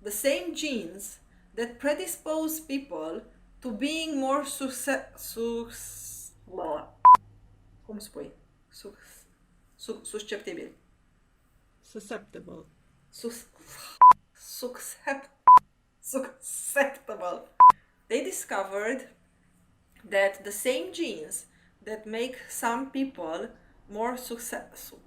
the same genes that predispose people to being more cum spui? Susceptibil. Susceptible. Susceptible. They discovered that the same genes that make some people more successful.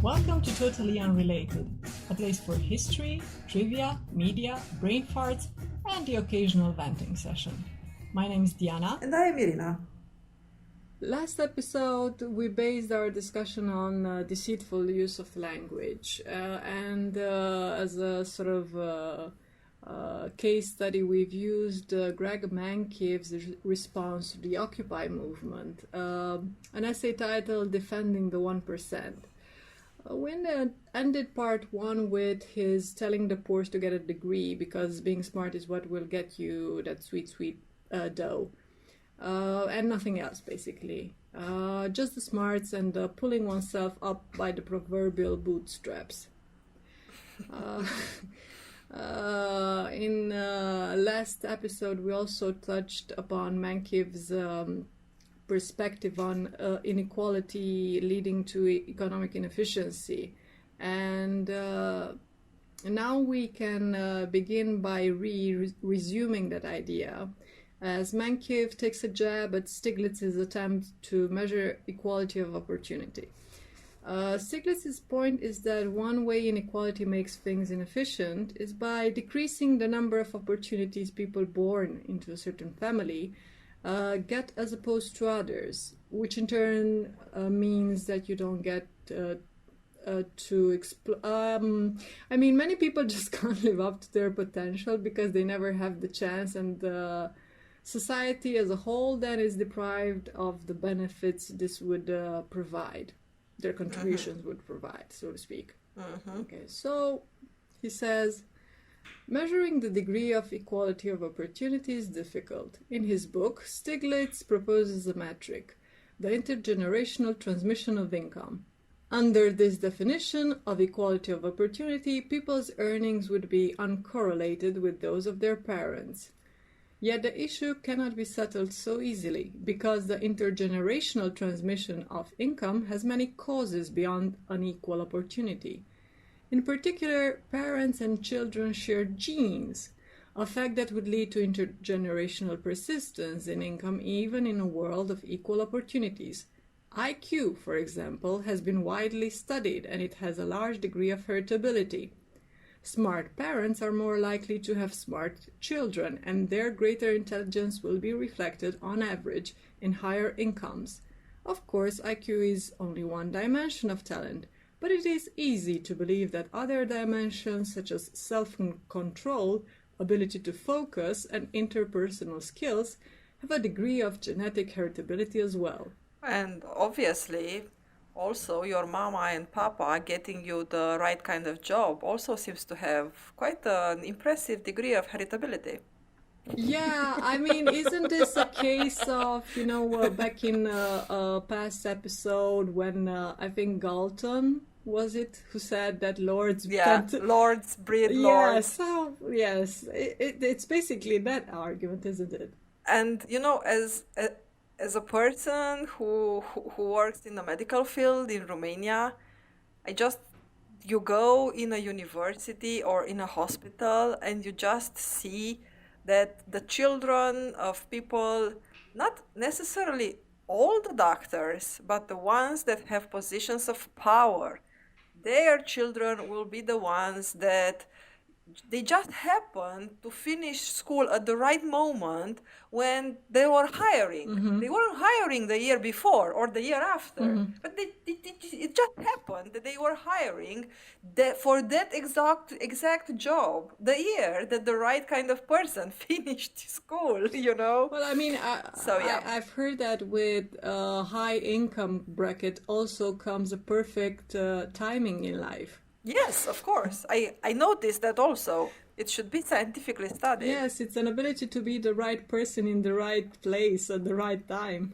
Welcome to Totally Unrelated, a place for history, trivia, media, brain farts, and the occasional venting session. My name is Diana. And I am Irina. Last episode, we based our discussion on deceitful use of language. And as a sort of case study, we've used Greg Mankiv's response to the Occupy movement, an essay titled Defending the 1%. We ended part one with his telling the poor to get a degree because being smart is what will get you that sweet dough. And nothing else, basically. Just the smarts and pulling oneself up by the proverbial bootstraps. In last episode, we also touched upon Mankiv's perspective on inequality leading to economic inefficiency. And now we can begin by resuming that idea, as Mankiw takes a jab at Stiglitz's attempt to measure equality of opportunity. Stiglitz's point is that one way inequality makes things inefficient is by decreasing the number of opportunities people born into a certain family get as opposed to others, which in turn means that you don't get many people just can't live up to their potential because they never have the chance, and society as a whole then is deprived of the benefits this would provide, their contributions would provide, so to speak. Okay, so he says, measuring the degree of equality of opportunity is difficult. In his book, Stiglitz proposes a metric, the intergenerational transmission of income. Under this definition of equality of opportunity, people's earnings would be uncorrelated with those of their parents. Yet the issue cannot be settled so easily, because the intergenerational transmission of income has many causes beyond unequal opportunity. In particular, parents and children share genes, a fact that would lead to intergenerational persistence in income even in a world of equal opportunities. IQ, for example, has been widely studied and it has a large degree of heritability. Smart parents are more likely to have smart children, and their greater intelligence will be reflected on average in higher incomes. Of course, IQ is only one dimension of talent, but it is easy to believe that other dimensions such as self-control, ability to focus, and interpersonal skills have a degree of genetic heritability as well. And obviously, also your mama and papa getting you the right kind of job also seems to have quite an impressive degree of heritability. Yeah, I mean, isn't this a case of, back in a past episode when I think Galton, was it, who said that lords... lords breed lords. Yes, it's basically that argument, isn't it? And, as a person who works in the medical field in Romania, you go in a university or in a hospital and you just see that the children of people, not necessarily all the doctors, but the ones that have positions of power, their children will be the ones that they just happened to finish school at the right moment when they were hiring. They weren't hiring the year before or the year after, but it just happened that they were hiring for that exact job the year that the right kind of person finished school, Well, I mean, I've heard that with a high income bracket also comes a perfect timing in life. Yes, of course. I noticed that also. It should be scientifically studied. Yes, it's an ability to be the right person in the right place at the right time.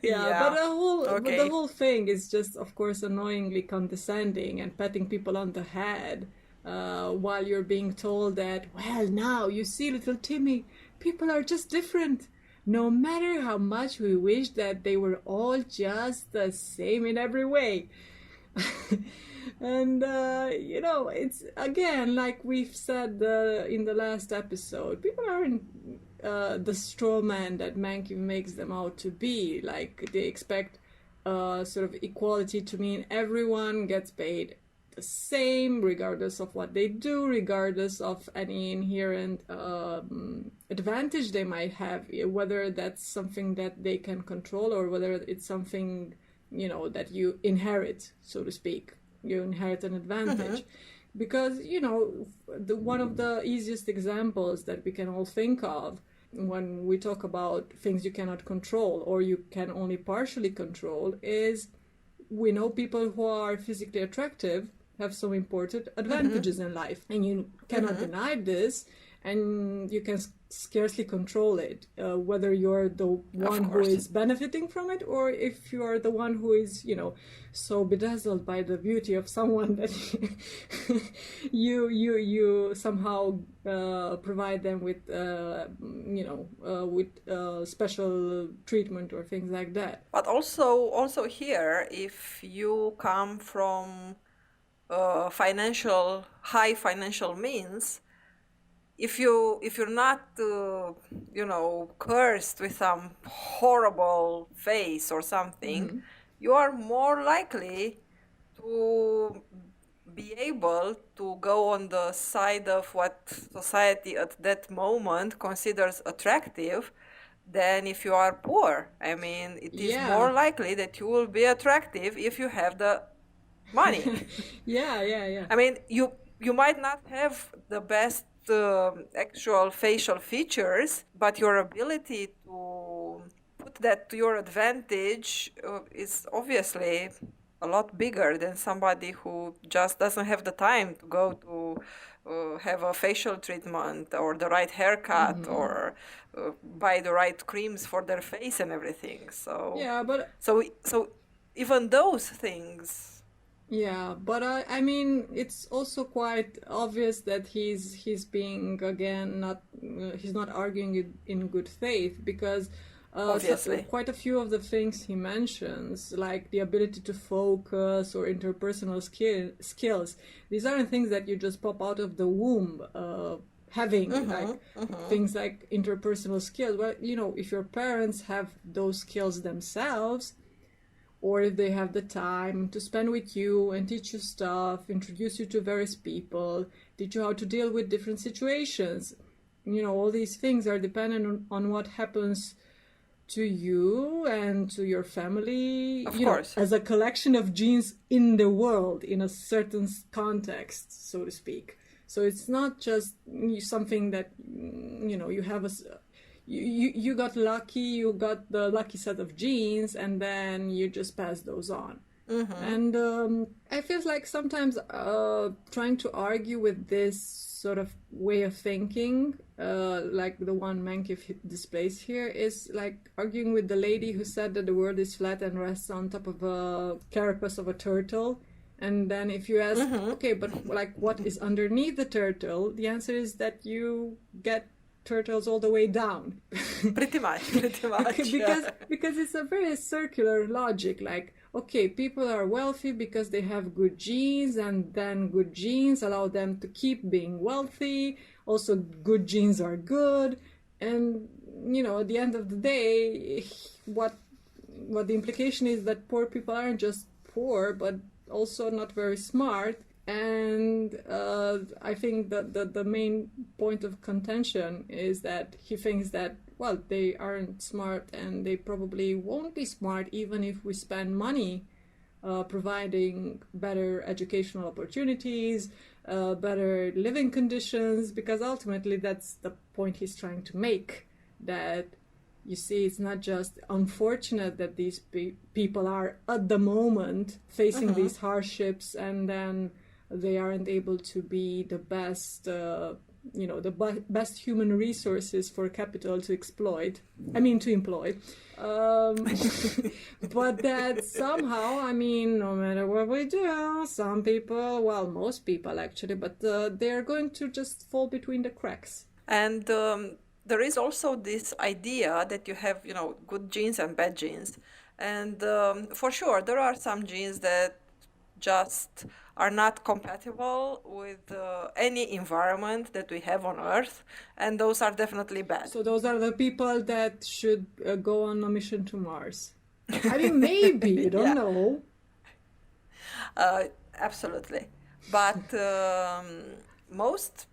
Yeah, Yeah. but the Okay. whole thing is just, of course, annoyingly condescending and patting people on the head while you're being told that, well, now you see, little Timmy, people are just different. No matter how much we wish that they were all just the same in every way. And it's again, like we've said in the last episode, people aren't the straw man that Mankiw makes them out to be. Like, they expect sort of equality to mean everyone gets paid the same, regardless of what they do, regardless of any inherent advantage they might have, whether that's something that they can control or whether it's something, that you inherit, so to speak. You inherit an advantage. Because, one of the easiest examples that we can all think of when we talk about things you cannot control or you can only partially control is, we know people who are physically attractive have some important advantages in life, and you cannot deny this, and you can scarcely control it, whether you're the one who is benefiting from it or if you are the one who is, so bedazzled by the beauty of someone that you somehow provide them with special treatment or things like that. But also here, if you come from high financial means, if you're not cursed with some horrible face or something, you are more likely to be able to go on the side of what society at that moment considers attractive than if you are poor. I mean, it is more likely that you will be attractive if you have the money. Yeah. I mean, you might not have the best actual facial features, but your ability to put that to your advantage is obviously a lot bigger than somebody who just doesn't have the time to go to have a facial treatment or the right haircut or buy the right creams for their face and everything. So yeah, but so even those things. Yeah, but I mean, it's also quite obvious that he's being, again, not he's not arguing it in good faith, because quite a few of the things he mentions, like the ability to focus or interpersonal skills, these aren't things that you just pop out of the womb having, things like interpersonal skills. Well, if your parents have those skills themselves, or if they have the time to spend with you and teach you stuff, introduce you to various people, teach you how to deal with different situations. All these things are dependent on what happens to you and to your family, of course, as a collection of genes in the world, in a certain context, so to speak. So it's not just something that, you have you got lucky, you got the lucky set of genes, and then you just pass those on. And I feel like sometimes trying to argue with this sort of way of thinking, like the one Mankiw displays here, is like arguing with the lady who said that the world is flat and rests on top of a carapace of a turtle. And then if you ask, okay, but like what is underneath the turtle, the answer is that you get turtles all the way down. pretty much because it's a very circular logic. Like, okay, people are wealthy because they have good genes, and then good genes allow them to keep being wealthy. Also, good genes are good, and at the end of the day, what the implication is that poor people aren't just poor, but also not very smart. And I think that the main point of contention is that he thinks that, well, they aren't smart, and they probably won't be smart even if we spend money providing better educational opportunities, better living conditions, because ultimately that's the point he's trying to make, that you see, it's not just unfortunate that these people are at the moment facing these hardships and then they aren't able to be the best, best human resources for capital to exploit. I mean, to employ. But that somehow, I mean, no matter what we do, some people, well, most people actually, but they're going to just fall between the cracks. And there is also this idea that you have, good genes and bad genes. And for sure, there are some genes that just are not compatible with any environment that we have on Earth, and those are definitely bad. So those are the people that should go on a mission to Mars. I mean, maybe, you don't know. Absolutely. But most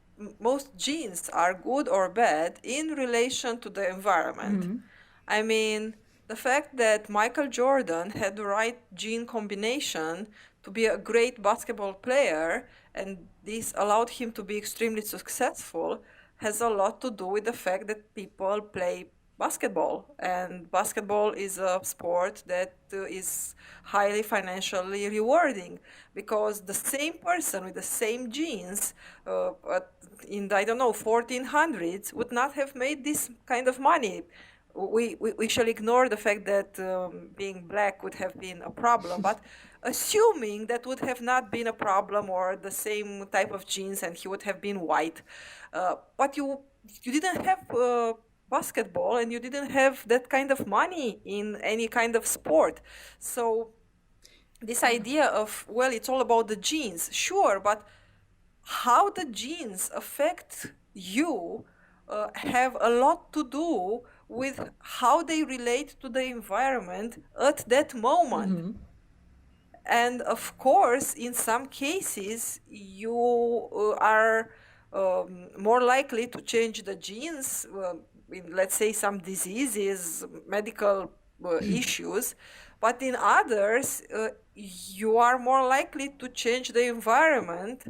genes are good or bad in relation to the environment. I mean, the fact that Michael Jordan had the right gene combination to be a great basketball player, and this allowed him to be extremely successful, has a lot to do with the fact that people play basketball. And basketball is a sport that is highly financially rewarding, because the same person with the same genes in, I don't know, 1400s would not have made this kind of money. We shall ignore the fact that being black would have been a problem, but assuming that would have not been a problem, or the same type of genes and he would have been white, but you didn't have basketball, and you didn't have that kind of money in any kind of sport. So this idea of, well, it's all about the genes, sure, but how the genes affect you have a lot to do with how they relate to the environment at that moment. And of course, in some cases, you are more likely to change the genes in, let's say, some diseases, medical issues, but in others, you are more likely to change the environment,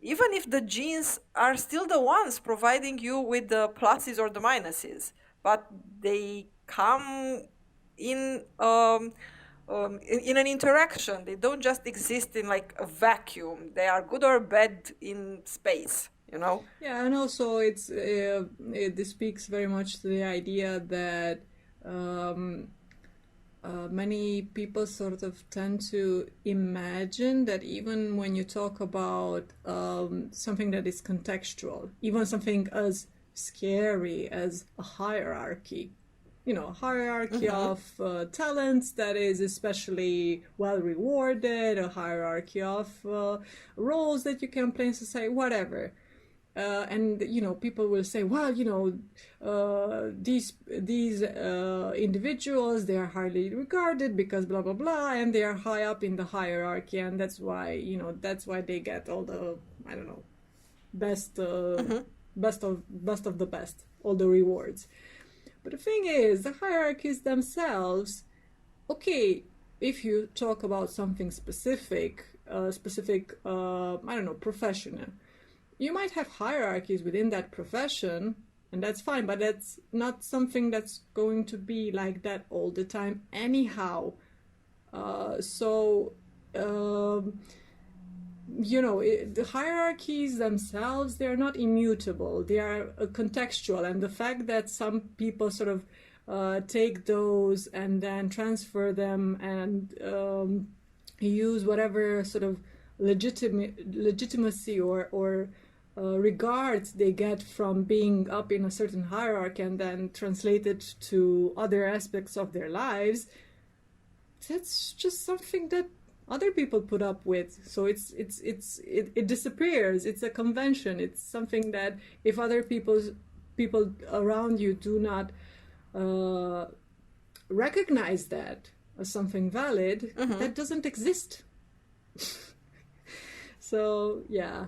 even if the genes are still the ones providing you with the pluses or the minuses, but they come in in an interaction. They don't just exist in like a vacuum. They are good or bad in space, Yeah, and also this speaks very much to the idea that many people sort of tend to imagine that even when you talk about something that is contextual, even something as scary as a hierarchy, hierarchy of talents that is especially well rewarded, a hierarchy of roles that you can play in society, whatever. And people will say, well, these individuals, they are highly regarded because blah blah blah, and they are high up in the hierarchy, and that's why they get all the, I don't know, best of the best, all the rewards. But the thing is, the hierarchies themselves, okay, if you talk about something specific, I don't know, professional, you might have hierarchies within that profession, and that's fine, but that's not something that's going to be like that all the time anyhow. The hierarchies themselves, they're not immutable, they are contextual, and the fact that some people sort of take those and then transfer them and use whatever sort of legitimacy or regards they get from being up in a certain hierarchy and then translate it to other aspects of their lives, that's just something that other people put up with. So it disappears. It's a convention. It's something that if other people around you do not recognize that as something valid, that doesn't exist. So yeah.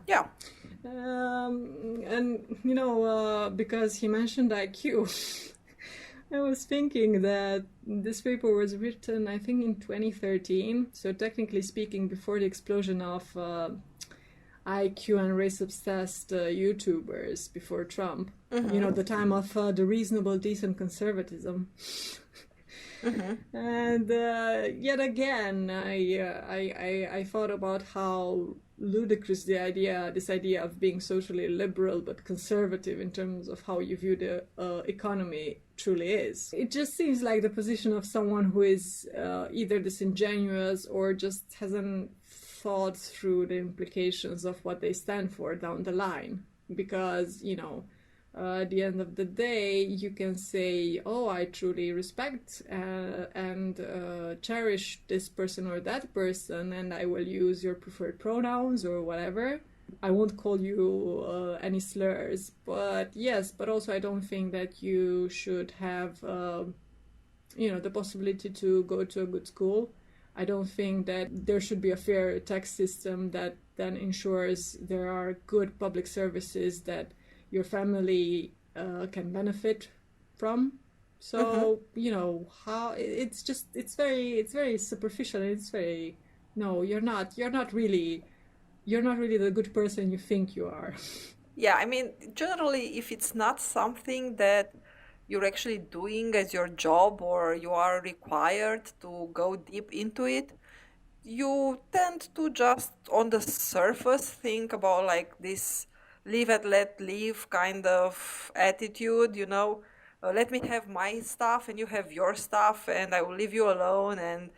And because he mentioned IQ, I was thinking that this paper was written, I think, in 2013. So technically speaking, before the explosion of IQ and race-obsessed YouTubers, before Trump. The time of the reasonable, decent conservatism. Mm-hmm. And yet again, I thought about how ludicrous this idea of being socially liberal but conservative in terms of how you view the economy truly is. It just seems like the position of someone who is either disingenuous or just hasn't thought through the implications of what they stand for down the line. Because, at the end of the day, you can say, oh, I truly respect and cherish this person or that person, and I will use your preferred pronouns or whatever. I won't call you any slurs, but yes, but also I don't think that you should have, the possibility to go to a good school. I don't think that there should be a fair tax system that then ensures there are good public services that your family can benefit from. Mm-hmm. So how it's very superficial. It's very, no, you're not really the good person you think you are. Yeah, I mean, generally, if it's not something that you're actually doing as your job or you are required to go deep into it, you tend to just on the surface think about like this live and let live kind of attitude, let me have my stuff and you have your stuff and I will leave you alone, and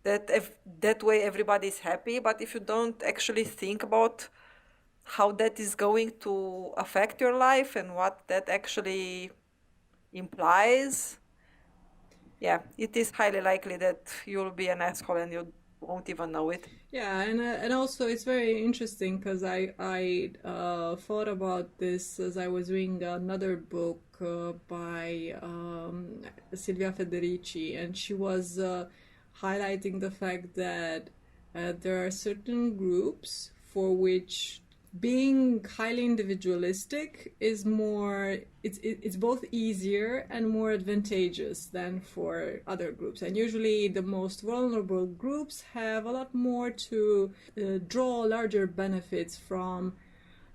that way everybody's happy. But if you don't actually think about how that is going to affect your life and what that actually implies, yeah, it is highly likely that you'll be an asshole and you won't even know it. Yeah, and also it's very interesting because I thought about this as I was reading another book by Silvia Federici, and she was highlighting the fact that there are certain groups for which being highly individualistic is it's both easier and more advantageous than for other groups, and usually the most vulnerable groups have a lot more to draw larger benefits from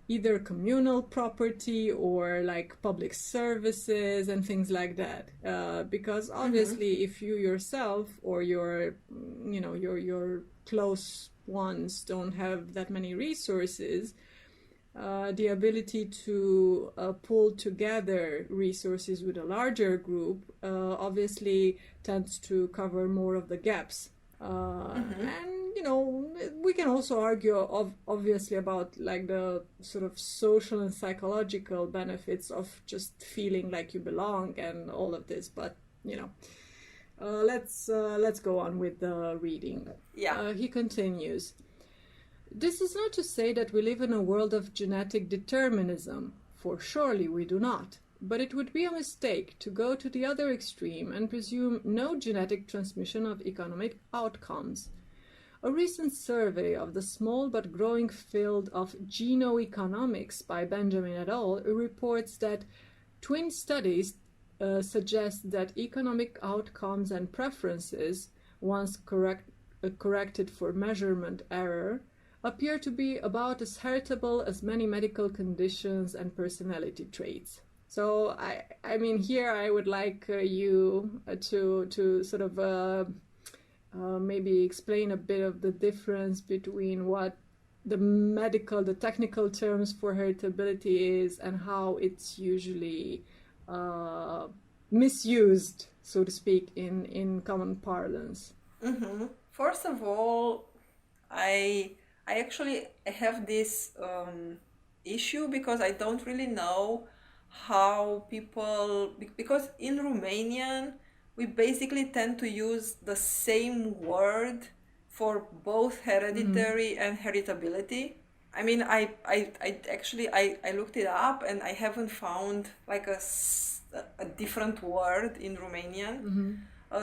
either communal property or like public services and things like that, because Mm-hmm. obviously if you yourself or your close ones don't have that many resources, the ability to pull together resources with a larger group obviously tends to cover more of the gaps. Mm-hmm. And we can also argue obviously about like the sort of social and psychological benefits of just feeling like you belong and all of this, but let's go on with the reading. Yeah. He continues. This is not to say that we live in a world of genetic determinism, for surely we do not. But it would be a mistake to go to the other extreme and presume no genetic transmission of economic outcomes. A recent survey of the small but growing field of genoeconomics by Benjamin et al. Reports that twin studies suggest that economic outcomes and preferences, once corrected for measurement error, appear to be about as heritable as many medical conditions and personality traits. So I mean, here I would like you to sort of maybe explain a bit of the difference between what the technical terms for heritability is and how it's usually misused, so to speak, in common parlance. Mm-hmm. First of all, I I actually have this issue because I don't really know how people, because in Romanian we basically tend to use the same word for both Mm-hmm. hereditary and heritability. I mean, I actually I looked it up and I haven't found like a different word in Romanian. Mm-hmm.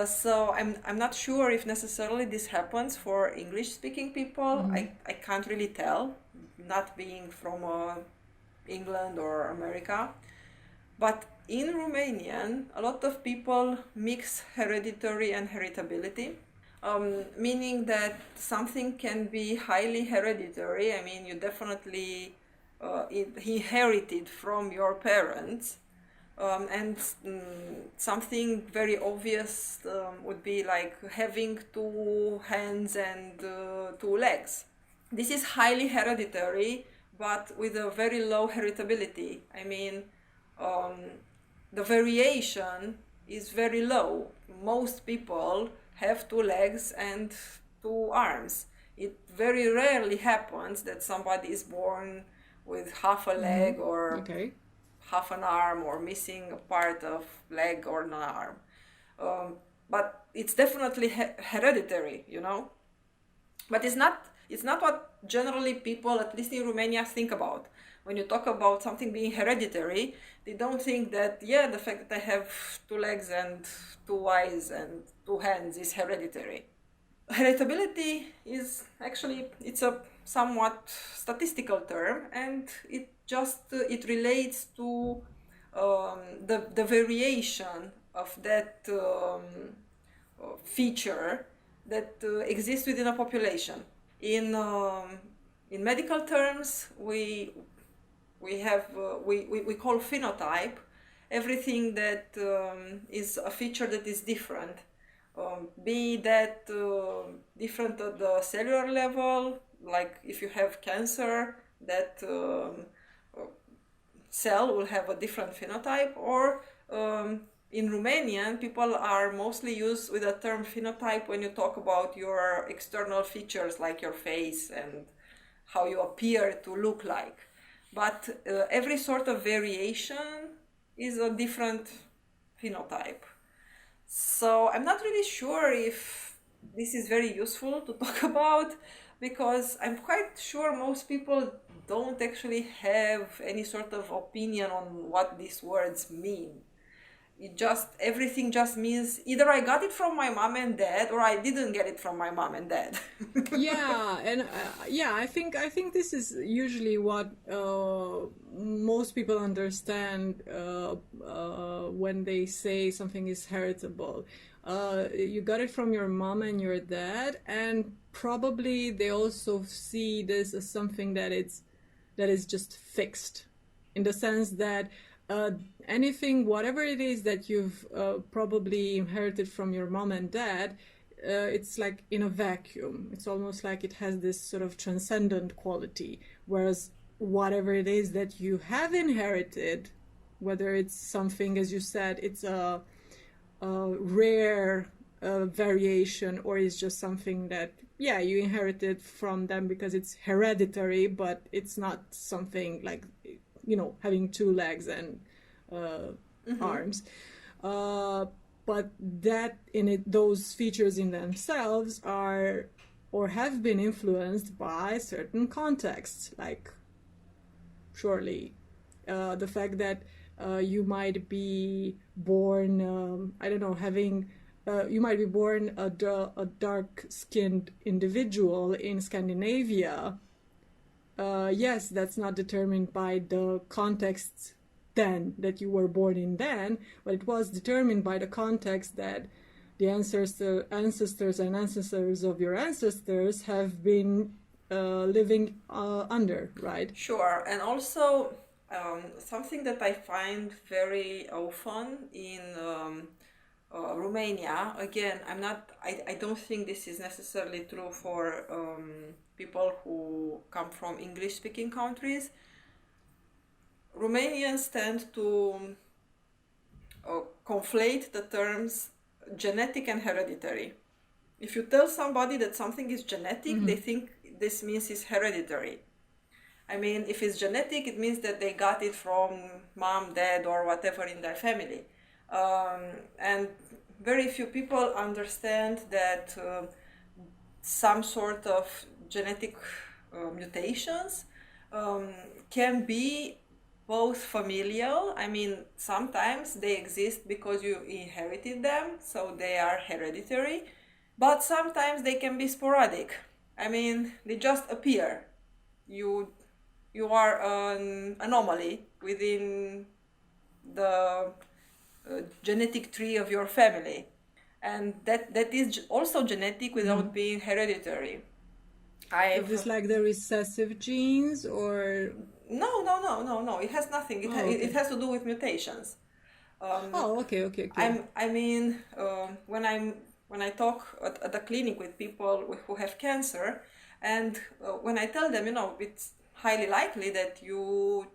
So I'm not sure if necessarily this happens for English speaking people. Mm-hmm. I can't really tell, not being from England or America. But in Romanian, a lot of people mix hereditary and heritability, meaning that something can be highly hereditary. I mean, you definitely inherited from your parents, And something very obvious would be like having two hands and two legs. This is highly hereditary, but with a very low heritability. I mean, um, the variation is very low. Most people have two legs and two arms. It very rarely happens that somebody is born with half a leg or Okay. half an arm or missing a part of leg or an arm. But it's definitely hereditary, you know. But it's not what generally people, at least in Romania, think about. When you talk about something being hereditary, they don't think that, yeah, the fact that I have two legs and two eyes and two hands is hereditary. Heritability is actually, it's a somewhat statistical term, and it relates to the variation of that feature that exists within a population. In medical terms, we call phenotype everything that is a feature that is different, be that different at the cellular level, like if you have cancer, that cell will have a different phenotype, or in Romanian, people are mostly used with the term phenotype when you talk about your external features like your face and how you appear to look like. But every sort of variation is a different phenotype. So I'm not really sure if this is very useful to talk about, because I'm quite sure most people don't actually have any sort of opinion on what these words mean. Everything just means either I got it from my mom and dad or I didn't get it from my mom and dad. Yeah, and yeah, I think this is usually what most people understand when they say something is heritable. You got it from your mom and your dad, and probably they also see this as something that is just fixed, in the sense that uh, anything, whatever it is that you've probably inherited from your mom and dad, it's like in a vacuum. It's almost like it has this sort of transcendent quality. Whereas whatever it is that you have inherited, whether it's something, as you said, it's a rare variation, or it's just something that, yeah, you inherited from them because it's hereditary, but it's not something like, having two legs and arms. But that those features in themselves are or have been influenced by certain contexts, like surely the fact that you might be born, I don't know, you might be born a dark-skinned individual in Scandinavia. Yes, that's not determined by the context then that you were born in then, but it was determined by the context that the ancestors and ancestors of your ancestors have been living under, right? Sure, and also something that I find very often in Romania. Again, I don't think this is necessarily true for people who come from English-speaking countries. Romanians tend to conflate the terms genetic and hereditary. If you tell somebody that something is genetic, they think this means it's hereditary. I mean, if it's genetic, it means that they got it from mom, dad, or whatever in their family. And very few people understand that some sort of genetic mutations can be both familial. I mean, sometimes they exist because you inherited them, so they are hereditary, but sometimes they can be sporadic. I mean, they just appear. You are an anomaly within the genetic tree of your family, and that is also genetic without being hereditary. Is this like the recessive genes, or? No, it has nothing. Oh, okay. It has to do with mutations. Oh, okay, okay, okay. When I talk at the clinic with people who have cancer, and when I tell them, it's highly likely that you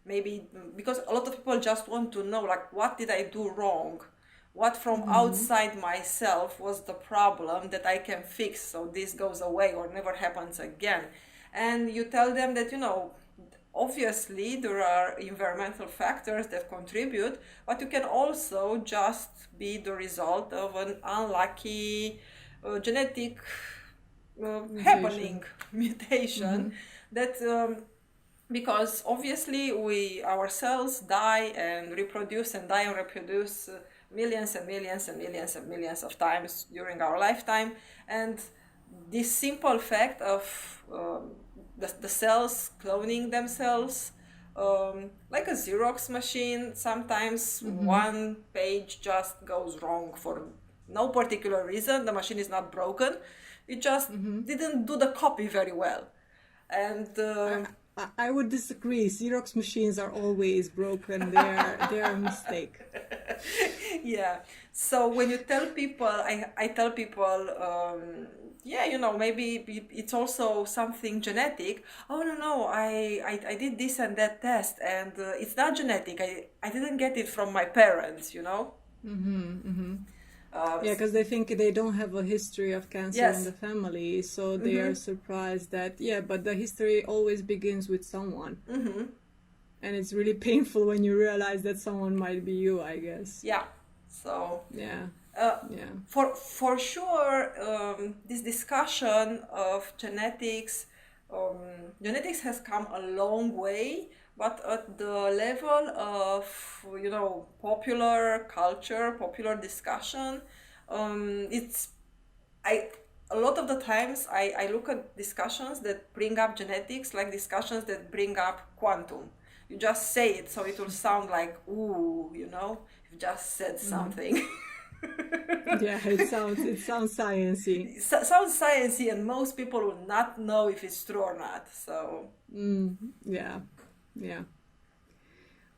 maybe, because a lot of people just want to know, like, what did I do wrong? What from Mm-hmm. outside myself was the problem that I can fix so this goes away or never happens again? And you tell them that, obviously there are environmental factors that contribute, but you can also just be the result of an unlucky genetic happening, Mutation. Mm-hmm. mutation, that because obviously we ourselves die and reproduce and die and reproduce millions and millions and millions and millions of times during our lifetime. And this simple fact of the cells cloning themselves, like a Xerox machine, sometimes Mm-hmm. one page just goes wrong for no particular reason. The machine is not broken, it just Mm-hmm. didn't do the copy very well. And I, I would disagree. Xerox machines are always broken. They are a mistake. yeah, so when you tell people, I tell people, yeah, maybe it's also something genetic. Oh, no, I did this and that test, and it's not genetic. I didn't get it from my parents. Mm-hmm. Mm-hmm. uh, Yeah, because they think they don't have a history of cancer in yes. the family, so they Mm-hmm. are surprised that, yeah, but the history always begins with someone. Mm-hmm. And it's really painful when you realize that someone might be you, I guess. Yeah, so Yeah, uh, yeah. for sure, this discussion of genetics has come a long way, but at the level of popular culture, popular discussion, it's I a lot of the times I look at discussions that bring up genetics like discussions that bring up quantum. You just say it so it will sound like, ooh, you just said Mm. something. Yeah, it sounds sciencey. Sounds sciencey, and most people will not know if it's true or not. So, Mm, yeah, yeah.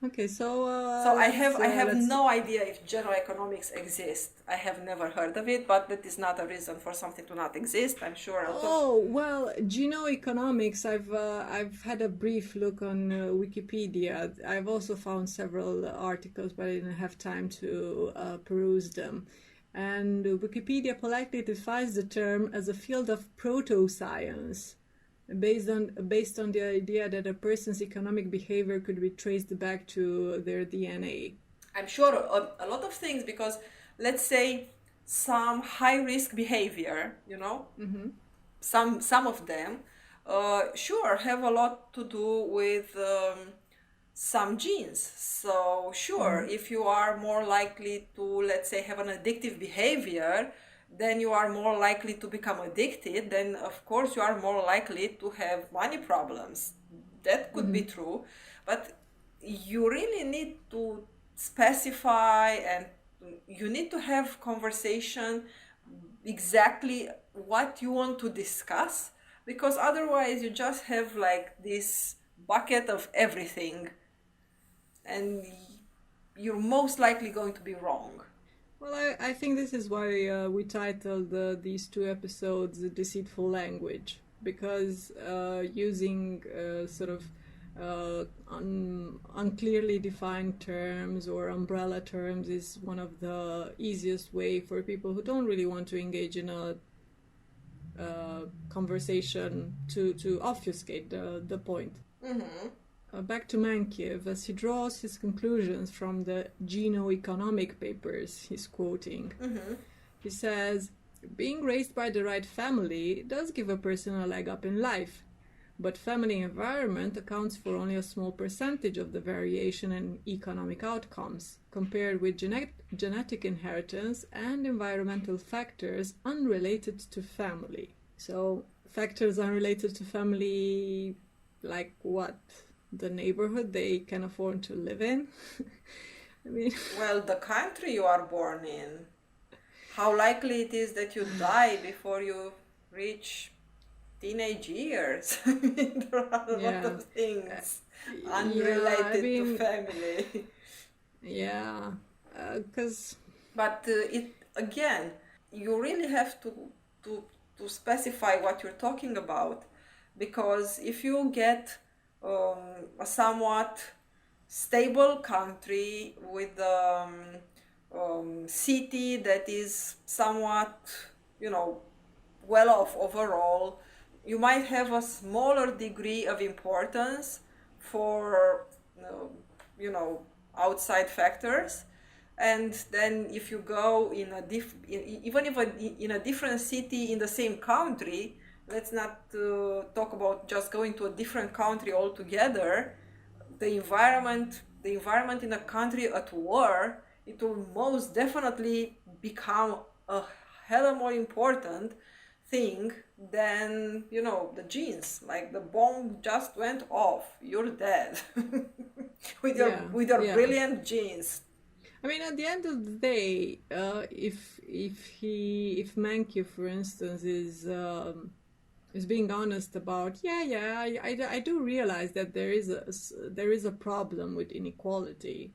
Okay, so so I have let's I have let's. no idea if genoeconomics exists. I have never heard of it, but that is not a reason for something to not exist. I'm sure a lot of. Oh, well, genoeconomics. I've had a brief look on Wikipedia. I've also found several articles, but I didn't have time to peruse them. And Wikipedia politely defines the term as a field of proto-science, based on the idea that a person's economic behavior could be traced back to their DNA. I'm sure a lot of things, because let's say some high risk behavior, Mm-hmm. some of them, sure, have a lot to do with some genes. So sure, Mm-hmm. if you are more likely to, let's say, have an addictive behavior, then you are more likely to become addicted. Then of course you are more likely to have money problems. That could be Mm-hmm. true, but you really need to specify, and you need to have conversation exactly what you want to discuss, because otherwise you just have like this bucket of everything, and you're most likely going to be wrong. Well, I think this is why we titled these two episodes Deceitful Language, because using sort of unclearly defined terms or umbrella terms is one of the easiest way for people who don't really want to engage in a conversation to obfuscate the point. Mm-hmm. Back to Mankiw, as he draws his conclusions from the genoeconomic papers he's quoting. Mm-hmm. He says, being raised by the right family does give a person a leg up in life, but family environment accounts for only a small percentage of the variation in economic outcomes, compared with genetic inheritance and environmental factors unrelated to family. So, factors unrelated to family, like what? The neighborhood they can afford to live in? I mean, Well, the country you are born in, how likely it is that you die before you reach teenage years. I mean, there are a lot yeah. of things Yeah, I unrelated to mean, family. Yeah, because But it again, you really have to to specify what you're talking about, because if you get a somewhat stable country with city that is somewhat, you know, well off overall, you might have a smaller degree of importance for, uh, you know, outside factors. And then if you go in a even if in a different city in the same country, let's not talk about just going to a different country altogether, the environment in a country at war, it will most definitely become a hell more important thing than, you know, the genes. Like the bomb just went off, you're dead with your yeah, with your yeah. brilliant genes. I mean, at the end of the day, if Mankiw, for instance, is being honest about, I do realize that there is a problem with inequality.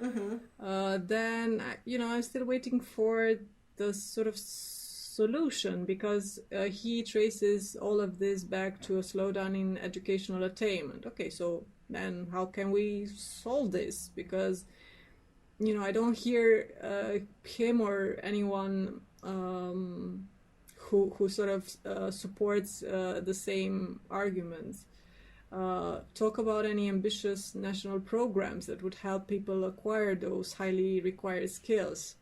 Mm-hmm. Then I'm still waiting for the sort of solution, because he traces all of this back to a slowdown in educational attainment. Okay, so then how can we solve this? Because I don't hear him or anyone who sort of supports the same arguments. Talk about any ambitious national programs that would help people acquire those highly required skills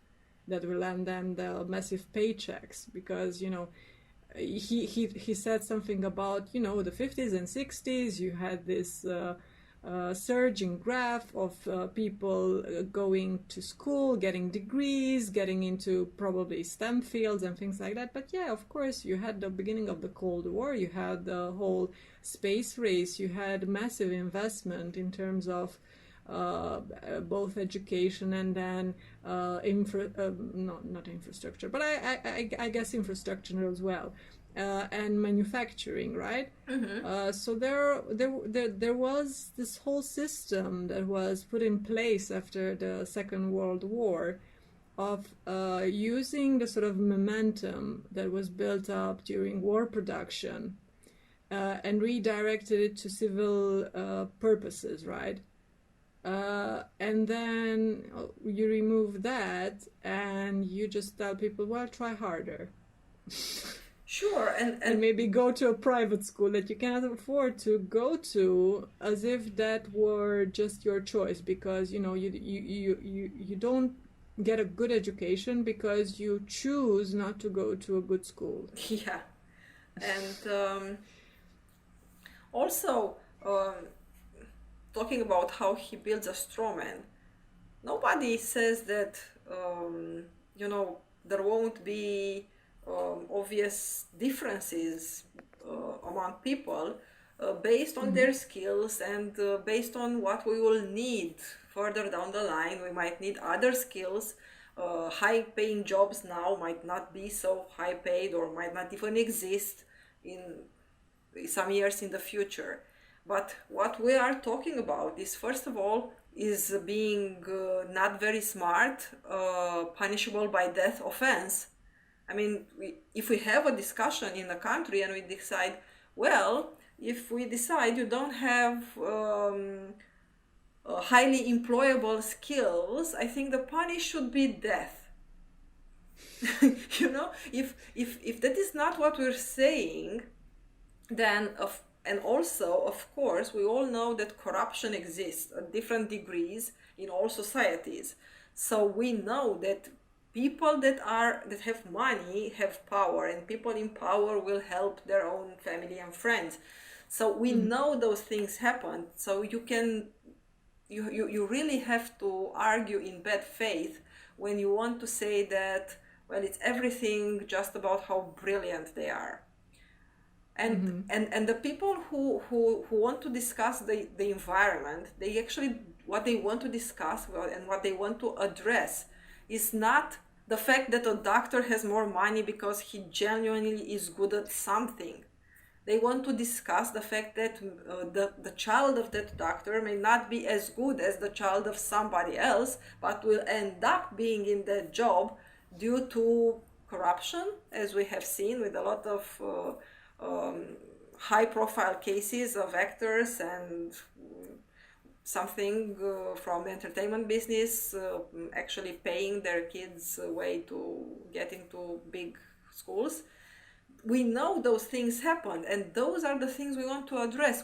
that will land them the massive paychecks. Because he said something about the 50s and 60s. You had this surging graph of people going to school, getting degrees, getting into probably STEM fields and things like that. But yeah, of course, you had the beginning of the Cold War, you had the whole space race, you had massive investment in terms of both education and then not infrastructure, but I guess infrastructure as well, and manufacturing, right? Mm-hmm. So there was this whole system that was put in place after the Second World War of using the sort of momentum that was built up during war production and redirected it to civil purposes, right? And then you remove that and you just tell people, well, try harder. Sure, And maybe go to a private school that you cannot afford to go to, as if that were just your choice, because you don't get a good education because you choose not to go to a good school. yeah, and also talking about how he builds a straw man. Nobody says that there won't be obvious differences among people based on Mm-hmm. their skills and based on what we will need further down the line. We might need other skills. High paying jobs now might not be so high paid or might not even exist in some years in the future. But what we are talking about is, first of all, is being not very smart, punishable by death offense. I mean, if we have a discussion in a country and we decide, well, if we decide you don't have highly employable skills, I think the punish should be death. If that is not what we're saying, then and also, of course, we all know that corruption exists at different degrees in all societies. So we know that people that have money have power, and people in power will help their own family and friends. So we Mm-hmm. know those things happen. So you really have to argue in bad faith when you want to say that, well, it's everything just about how brilliant they are. and Mm-hmm. and the people who want to discuss the environment, they actually, what they want to discuss, well, and what they want to address is not the fact that a doctor has more money because he genuinely is good at something. They want to discuss the fact that the child of that doctor may not be as good as the child of somebody else, but will end up being in that job due to corruption, as we have seen with a lot of high profile cases of actors and something from the entertainment business actually paying their kids way to get into big schools. We know those things happen, and those are the things we want to address.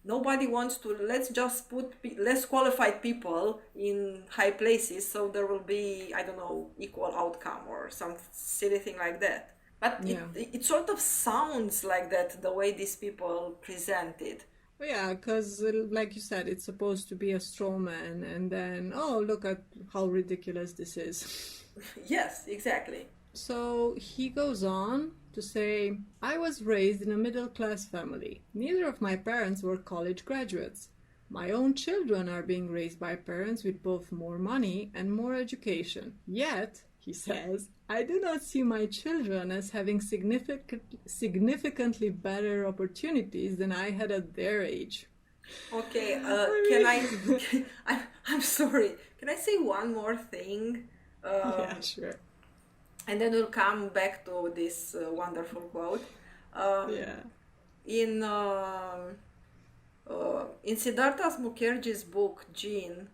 Nobody wants to, let's just put less qualified people in high places so there will be, I don't know, equal outcome or some silly thing like that. But Yeah. it sort of sounds like that the way these people present it. Well, yeah, because like you said, it's supposed to be a straw man, and then, oh, look at how ridiculous this is. Yes, exactly. So he goes on to say, I was raised in a middle class family. Neither of my parents were college graduates. My own children are being raised by parents with both more money and more education. Yet, he says, I do not see my children as having significantly better opportunities than I had at their age. Okay, can I mean, I'm sorry. Can I say one more thing? yeah, sure. And then we'll come back to this wonderful quote. Um, Yeah. in in Siddhartha Mukherjee's book Gene,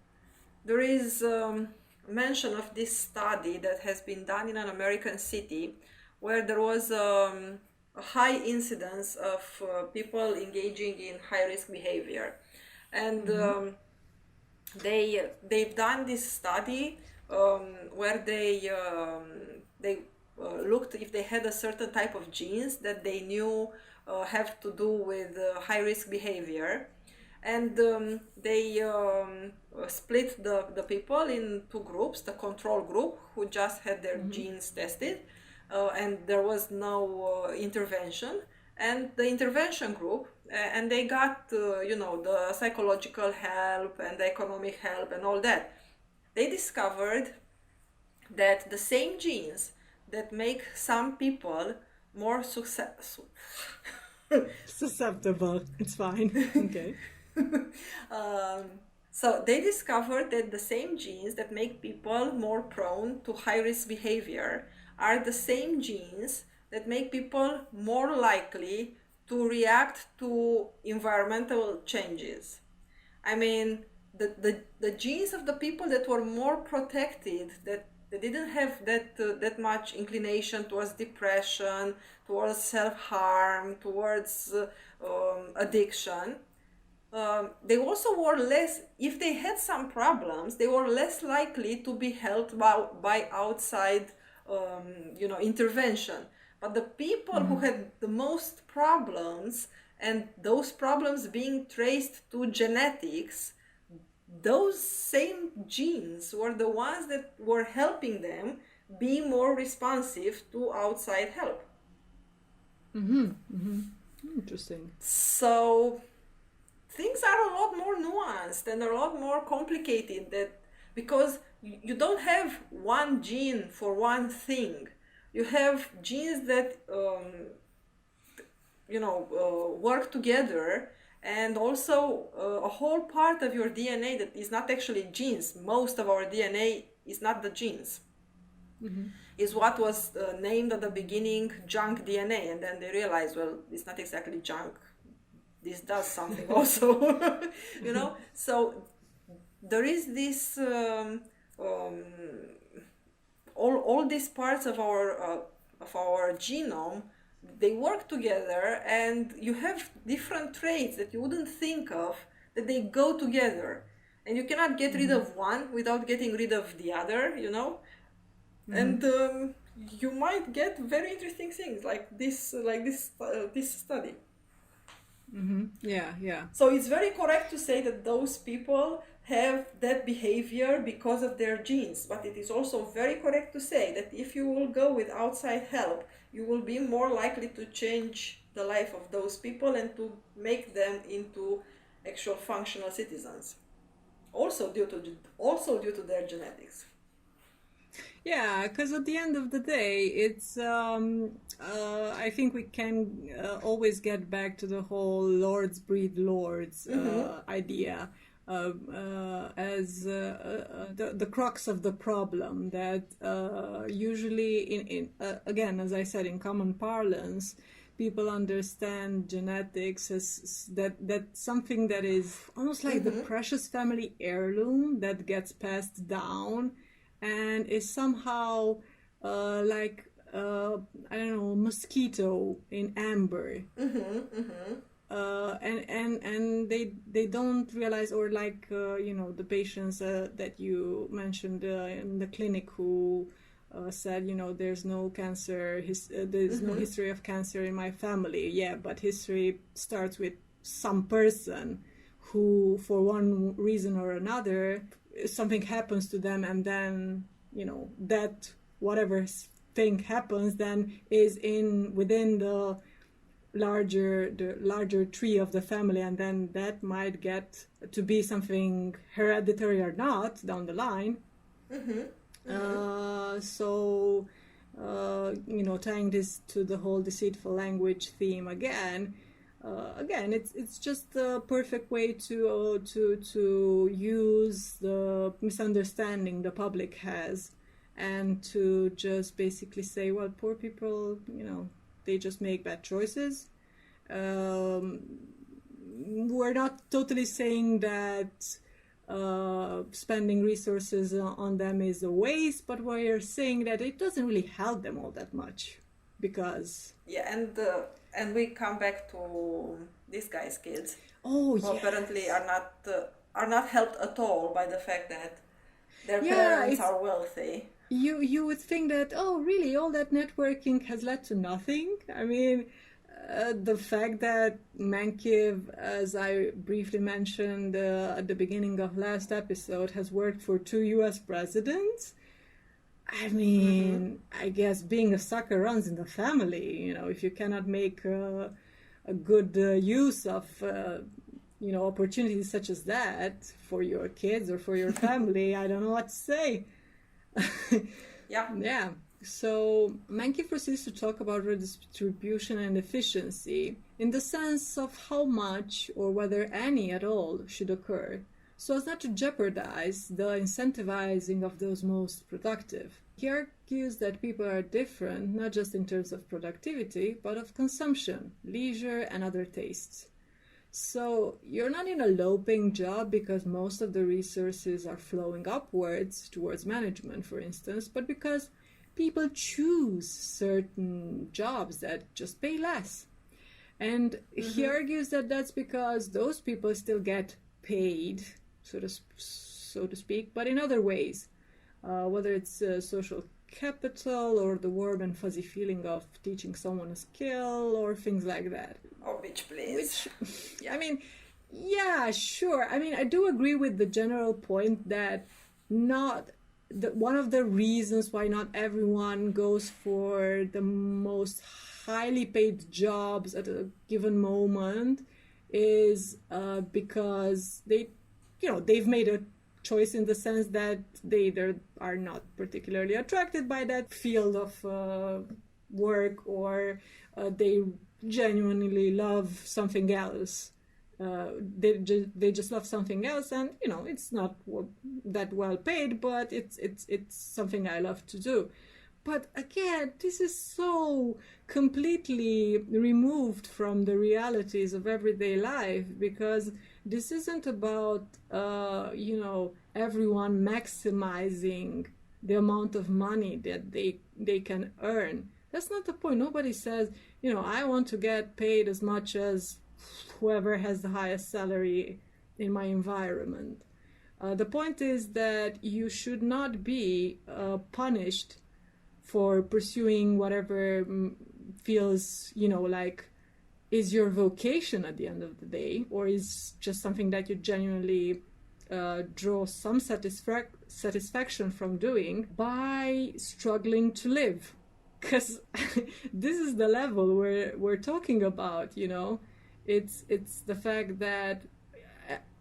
there is mention of this study that has been done in an American city where there was a high incidence of people engaging in high risk behavior, and Mm-hmm. they've done this study where they looked if they had a certain type of genes that they knew have to do with high risk behavior, and they split the people in two groups: the control group, who just had their Mm-hmm. genes tested, and there was no intervention, and the intervention group, and they got the psychological help and the economic help and all that. They discovered that the same genes that make some people more successful. Susceptible. It's fine. Okay. um, so they discovered that the same genes that make people more prone to high risk behavior are the same genes that make people more likely to react to environmental changes. I mean, the genes of the people that were more protected, that they didn't have that much inclination towards depression, towards self harm, towards addiction. They also were less, if they had some problems, they were less likely to be helped by outside, intervention. But the people who Mm-hmm. had the most problems, and those problems being traced to genetics, those same genes were the ones that were helping them be more responsive to outside help. Mm-hmm. Mm-hmm. Interesting. So things are a lot more nuanced and a lot more complicated, that because you don't have one gene for one thing. You have genes that work together, and also a whole part of your DNA that is not actually genes. Most of our DNA is not the genes, Mm-hmm. is what was named at the beginning junk DNA, and then they realized, well, it's not exactly junk, this does something also. So there is this all these parts of our genome, they work together, and you have different traits that you wouldn't think of, that they go together, and you cannot get rid Mm-hmm. of one without getting rid of the other. Mm-hmm. And you might get very interesting things like this study. Mm-hmm. Yeah, yeah. So it's very correct to say that those people have that behavior because of their genes, but it is also very correct to say that if you will go with outside help, you will be more likely to change the life of those people and to make them into actual functional citizens. Also due to their genetics. Yeah, because at the end of the day, I think we can always get back to the whole lords breed lords Mm-hmm. idea as the crux of the problem. That usually, again, as I said, in common parlance, people understand genetics as that something that is almost like the Mm-hmm. precious family heirloom that gets passed down and is somehow like I don't know, mosquito in amber. Mm-hmm. Mm-hmm. And they don't realize, or like the patients that you mentioned in the clinic who said, there's no cancer, there's no Mm-hmm. history of cancer in my family. Yeah, but history starts with some person who, for one reason or another, something happens to them, and then that whatever thing happens then is in within the larger tree of the family, and then that might get to be something hereditary or not down the line. Mm-hmm. Mm-hmm. So tying this to the whole deceitful language theme again, it's just the perfect way to use the misunderstanding the public has, and to just basically say, well, poor people, they just make bad choices. Um, we're not totally saying that spending resources on them is a waste, but we're saying that it doesn't really help them all that much because Yeah, and we come back to these guys' kids, oh who apparently yes, are not helped at all by the fact that their yeah, parents it's are wealthy. you would think that, oh really, all that networking has led to nothing. I mean, the fact that Mankiw, as I briefly mentioned at the beginning of last episode, has worked for 2 US presidents. I Mm-hmm. mean, I guess being a sucker runs in the family. If you cannot make a good use of opportunities such as that for your kids or for your family, I don't know what to say. Yeah. Yeah. So Mankey proceeds to talk about redistribution and efficiency in the sense of how much or whether any at all should occur, so as not to jeopardize the incentivizing of those most productive. He argues that people are different not just in terms of productivity, but of consumption, leisure, and other tastes. So you're not in a low paying job because most of the resources are flowing upwards towards management, for instance, but because people choose certain jobs that just pay less. And he Mm-hmm. argues that that's because those people still get paid, so to speak, but in other ways, whether it's social capital or the warm and fuzzy feeling of teaching someone a skill or things like that. Or bitch, please. Which, Yeah. I mean, yeah, sure. I mean, I do agree with the general point that not one of the reasons why not everyone goes for the most highly paid jobs at a given moment is because they've made a choice in the sense that they either are not particularly attracted by that field of work, or they genuinely love something else. They just love something else, and it's not that well paid, but it's something I love to do. But again, this is so completely removed from the realities of everyday life, because this isn't about everyone maximizing the amount of money that they can earn. That's not the point. Nobody says, I want to get paid as much as whoever has the highest salary in my environment. The point is that you should not be punished for pursuing whatever feels, like is your vocation at the end of the day, or is just something that you genuinely draw some satisfaction from doing by struggling to live. Because this is the level we're talking about, It's the fact that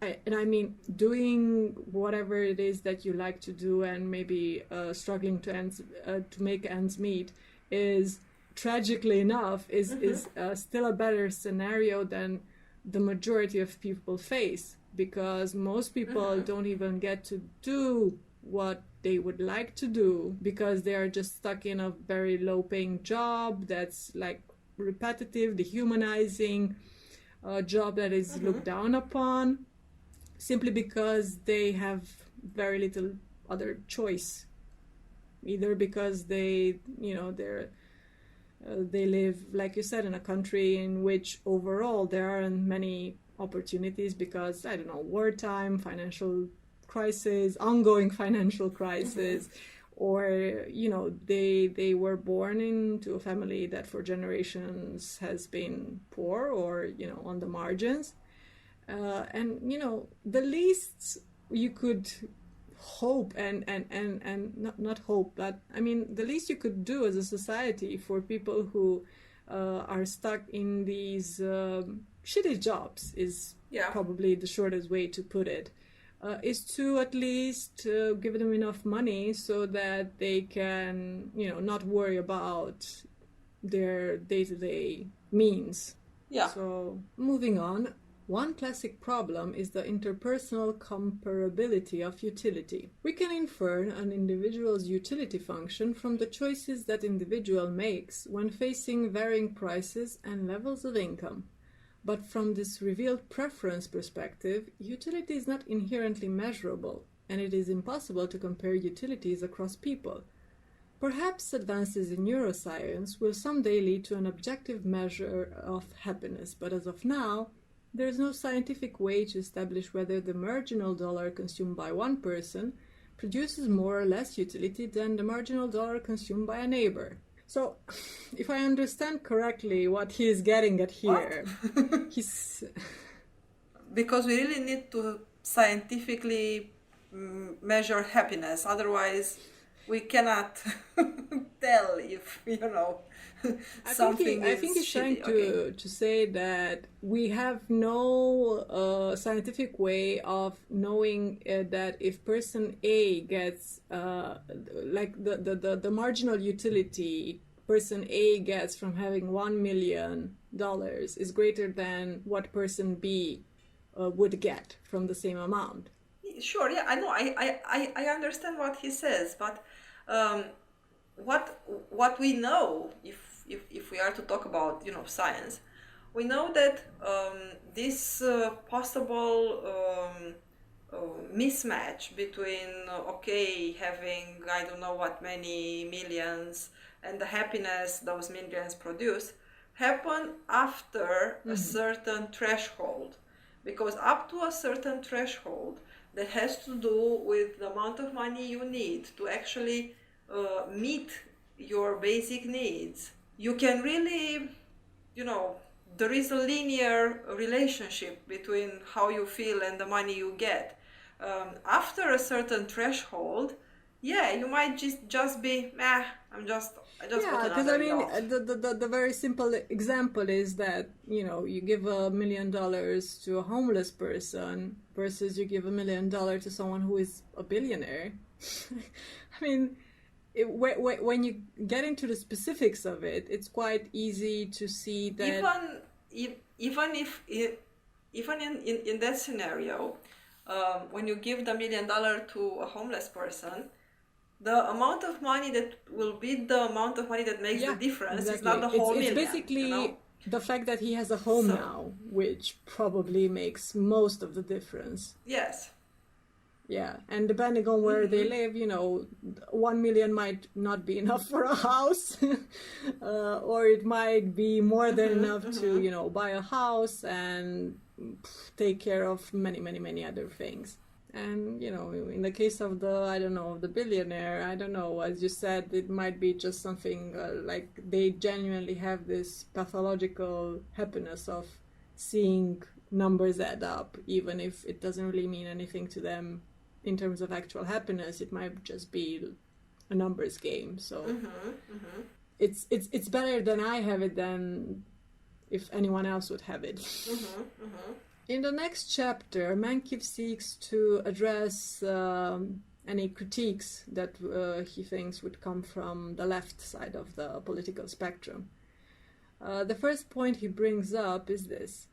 I mean, doing whatever it is that you like to do and maybe struggling to make ends meet is, tragically enough, is still a better scenario than the majority of people face, because most people don't even get to do what they would like to do because they are just stuck in a very low paying job that's like repetitive, dehumanizing, a job that is looked down upon, simply because they have very little other choice, either because they live, like you said, in a country in which overall there aren't many opportunities because, I don't know, wartime, financial crisis, ongoing financial crisis, or they were born into a family that for generations has been poor or on the margins, and the least you could hope and not hope, but I mean the least you could do as a society for people who are stuck in these shitty jobs is probably the shortest way to put it, is to at least give them enough money so that they can not worry about their day-to-day means. So moving on, one classic problem is the interpersonal comparability of utility. We can infer an individual's utility function from the choices that individual makes when facing varying prices and levels of income. But from this revealed preference perspective, utility is not inherently measurable, and it is impossible to compare utilities across people. Perhaps advances in neuroscience will someday lead to an objective measure of happiness, but as of now, there is no scientific way to establish whether the marginal dollar consumed by one person produces more or less utility than the marginal dollar consumed by a neighbor. So, if I understand correctly what he is getting at here, he's... Because we really need to scientifically measure happiness, otherwise we cannot tell if, something I think is he's trying shitty. to say that we have no scientific way of knowing that if person A gets like the marginal utility person A gets from having $1 million is greater than what person B would get from the same amount. Sure, yeah, I know. I understand what he says, but um, what we know, if we are to talk about science, we know that this possible mismatch between having I don't know what many millions and the happiness those millions produce happen after a certain threshold, because up to a certain threshold that has to do with the amount of money you need to actually meet your basic needs. You can really, there is a linear relationship between how you feel and the money you get. After a certain threshold, you might just be, I just want Because another I mean, yacht. the very simple example is that you give $1 million to a homeless person versus you give $1 million to someone who is a billionaire. I mean, when you get into the specifics of it, it's quite easy to see that even in that scenario, when you give the $1 million to a homeless person, the amount of money that will be the amount of money that makes the difference is not the whole million. It's basically the fact that he has a home now, which probably makes most of the difference. Yes. Yeah, and depending on where they live, 1 million might not be enough for a house, or it might be more than enough to, buy a house and take care of many, many, many other things. And, in the case of the billionaire, I don't know, as you said, it might be just something like they genuinely have this pathological happiness of seeing numbers add up, even if it doesn't really mean anything to them in terms of actual happiness. It might just be a numbers game. So it's better than I have it than if anyone else would have it. In the next chapter, Mankiw seeks to address any critiques that he thinks would come from the left side of the political spectrum. The first point he brings up is this.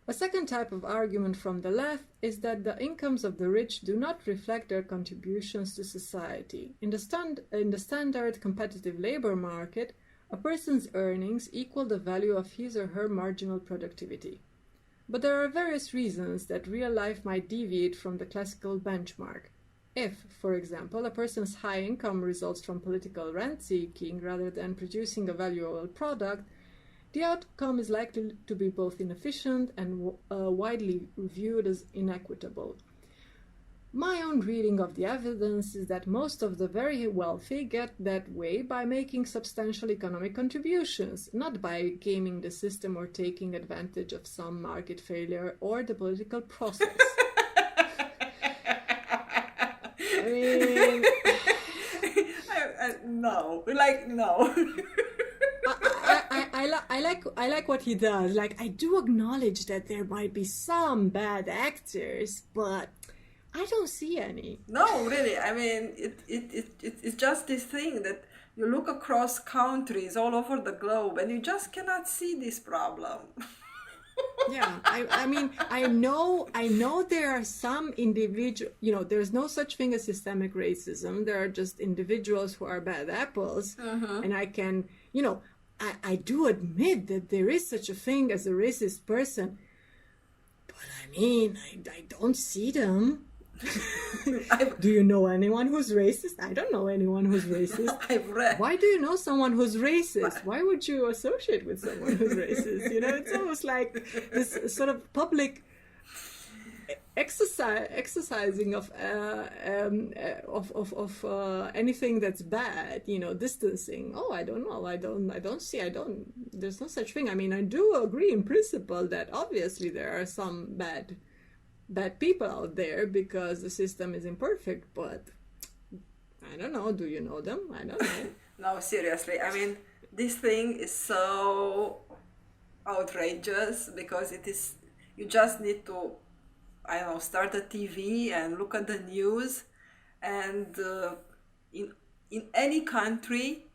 A second type of argument from the left is that the incomes of the rich do not reflect their contributions to society. In the standard competitive labor market, a person's earnings equal the value of his or her marginal productivity. But there are various reasons that real life might deviate from the classical benchmark. If, for example, a person's high income results from political rent-seeking rather than producing a valuable product, the outcome is likely to be both inefficient and widely viewed as inequitable. My own reading of the evidence is that most of the very wealthy get that way by making substantial economic contributions, not by gaming the system or taking advantage of some market failure or the political process. I mean... no. I like what he does. Like, I do acknowledge that there might be some bad actors, but I don't see any. No, really. I mean, it's just this thing that you look across countries all over the globe and you just cannot see this problem. Yeah, I mean, I know there are some individual, there's no such thing as systemic racism. There are just individuals who are bad apples. And I can, I do admit that there is such a thing as a racist person, but I mean, I don't see them. Do you know anyone who's racist? I don't know anyone who's racist. I've read. Why do you know someone who's racist? Why would you associate with someone who's racist? It's almost like this sort of public exercising of anything that's bad, distancing. Oh, I don't know. There's no such thing. I mean, I do agree in principle that obviously there are some bad people out there because the system is imperfect, but I don't know. Do you know them? I don't know. No, seriously. I mean, this thing is so outrageous because you just need to, I don't know, start a TV and look at the news, and in any country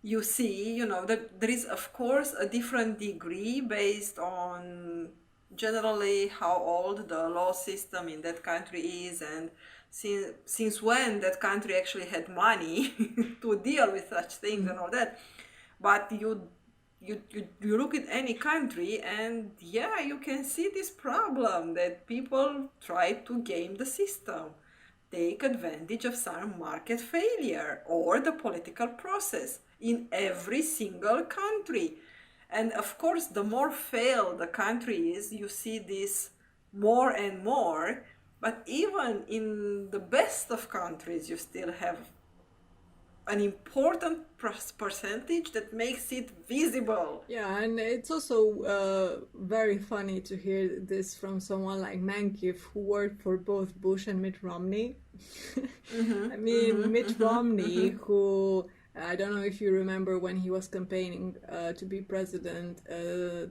you see, that there is of course a different degree based on generally how old the law system in that country is and since when that country actually had money to deal with such things and all that. But you look at any country and yeah, you can see this problem that people try to game the system, take advantage of some market failure or the political process in every single country. And of course, the more failed the country is, you see this more and more. But even in the best of countries, you still have an important percentage that makes it visible. Yeah, and it's also very funny to hear this from someone like Mankiw, who worked for both Bush and Mitt Romney. I mean, Mitt Romney, who... I don't know if you remember when he was campaigning to be president, they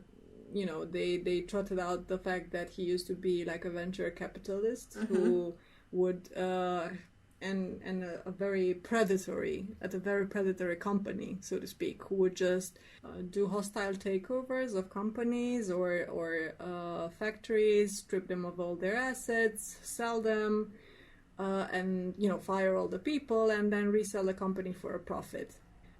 trotted out the fact that he used to be like a venture capitalist who would, and a very predatory company, so to speak, who would just do hostile takeovers of companies or factories, strip them of all their assets, sell them, and fire all the people and then resell the company for a profit.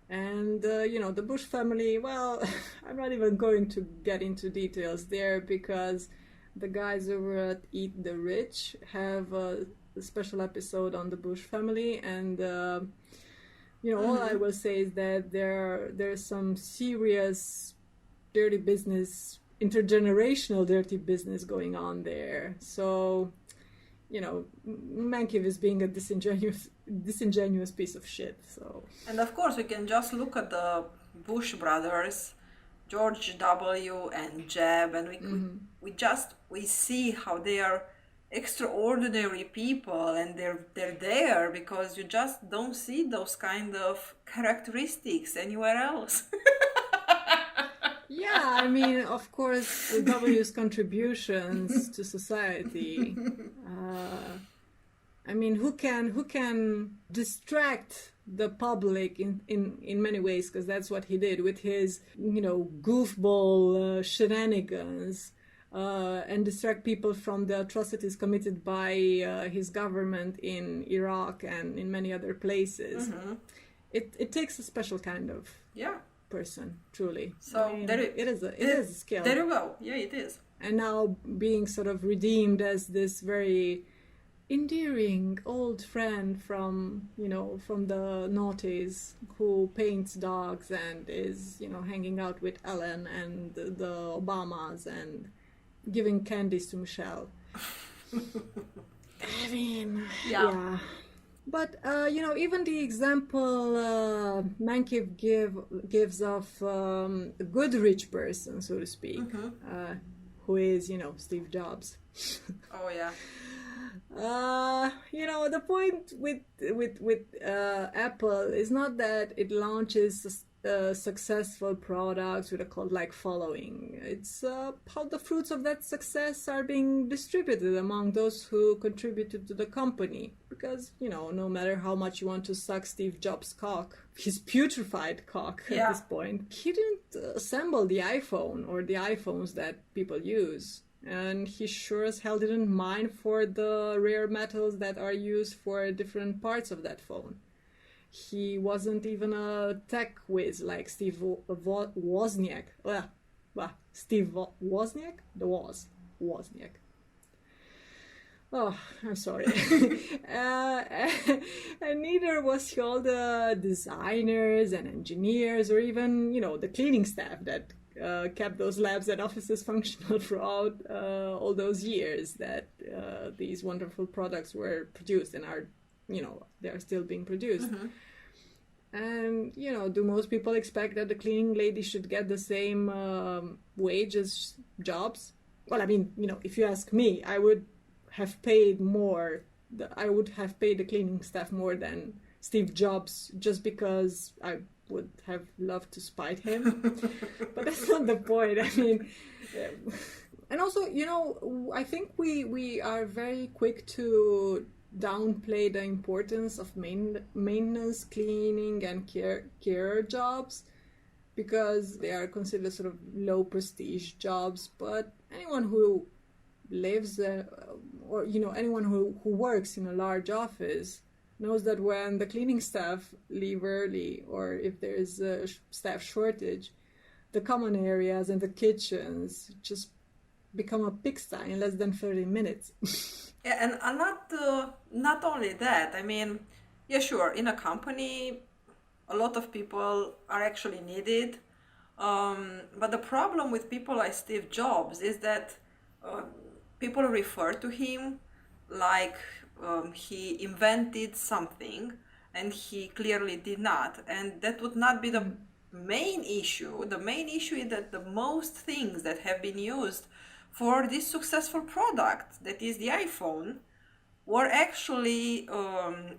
And the Bush family, well, I'm not even going to get into details there because the guys over at Eat the Rich have a special episode on the Bush family, and all I will say is that there's some serious dirty business, intergenerational dirty business going on there. So Mankiw is being a disingenuous piece of shit. So, and of course, we can just look at the Bush brothers, George W. and Jeb, and we see how they are extraordinary people, and they're there because you just don't see those kind of characteristics anywhere else. Yeah, I mean, of course, W's contributions to society. I mean, who can distract the public in many ways, because that's what he did with his, goofball shenanigans, and distract people from the atrocities committed by his government in Iraq and in many other places. Mm-hmm. It takes a special kind of Yeah. person, truly. So I mean, there it is a skill. There you go. Yeah, it is. And now being sort of redeemed as this very endearing old friend from the noughties, who paints dogs and is hanging out with Ellen and the Obamas and giving candies to Michelle. I mean, yeah. But even the example Mankiw gives of a good rich person, so to speak, who is Steve Jobs. Oh yeah. The point with Apple is not that it launches successful products with a cult-like following. It's how the fruits of that success are being distributed among those who contributed to the company. Because, no matter how much you want to suck Steve Jobs' cock, his putrefied cock at this point, he didn't assemble the iPhone or the iPhones that people use. And he sure as hell didn't mine for the rare metals that are used for different parts of that phone. He wasn't even a tech whiz like Steve Wozniak. Steve Wozniak? Wozniak. Oh, I'm sorry. And neither was he all the designers and engineers or even, the cleaning staff that kept those labs and offices functional throughout all those years that these wonderful products were produced and are, they are still being produced. Mm-hmm. And, do most people expect that the cleaning lady should get the same wage as Jobs? Well, I mean, if you ask me, I would have paid more. I would have paid the cleaning staff more than Steve Jobs just because I would have loved to spite him. But that's not the point. I mean, and also, I think we are very quick to downplay the importance of maintenance, cleaning, and care jobs because they are considered sort of low prestige jobs. But anyone who lives or anyone who works in a large office knows that when the cleaning staff leave early or if there is a staff shortage, the common areas and the kitchens just become a pigsty in less than 30 minutes. Yeah, and not only that. I mean, yeah, sure, in a company, a lot of people are actually needed. But the problem with people like Steve Jobs is that people refer to him like he invented something, and he clearly did not. And that would not be the main issue. The main issue is that the most things that have been used for this successful product, that is the iPhone, were actually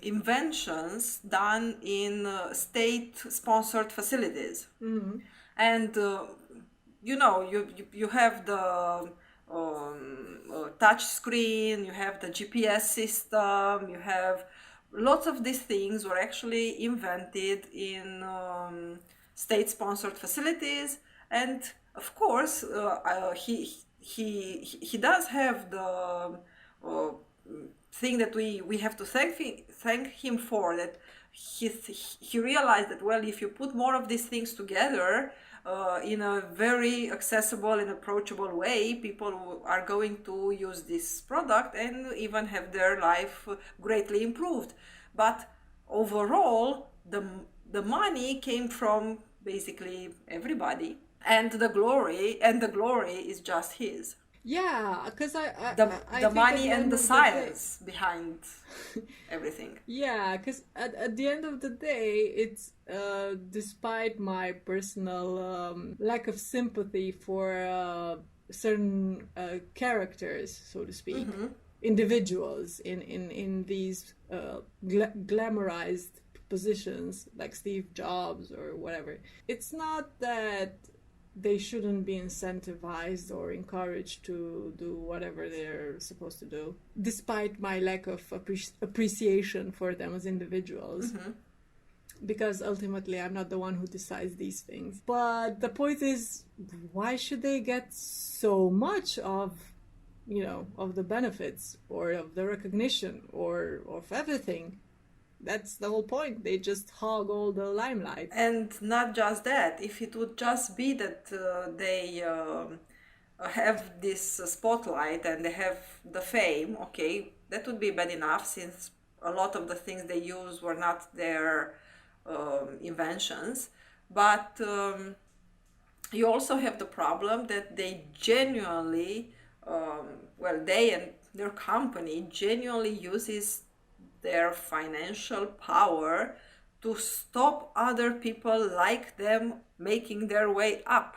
inventions done in state-sponsored facilities. Mm-hmm. And you have the touch screen, you have the GPS system, you have lots of these things were actually invented in state-sponsored facilities. And of course, he does have the thing that we have to thank him for, that he realized that, well, if you put more of these things together in a very accessible and approachable way, people are going to use this product and even have their life greatly improved. But overall, the money came from basically everybody, and the glory is just his. Yeah, because I the money and the science behind everything. Yeah, because at the end of the day, it's despite my personal lack of sympathy for certain characters, so to speak, mm-hmm. individuals in these glamorized positions like Steve Jobs or whatever. It's not that they shouldn't be incentivized or encouraged to do whatever they're supposed to do, despite my lack of appreciation for them as individuals. Mm-hmm. Because ultimately I'm not the one who decides these things. But the point is, why should they get so much of, of the benefits or of the recognition or of everything? That's the whole point. They just hog all the limelight. And not just that, if it would just be that they have this spotlight and they have the fame, okay, that would be bad enough, since a lot of the things they use were not their inventions. But you also have the problem that they genuinely, they and their company genuinely uses their financial power to stop other people like them making their way up.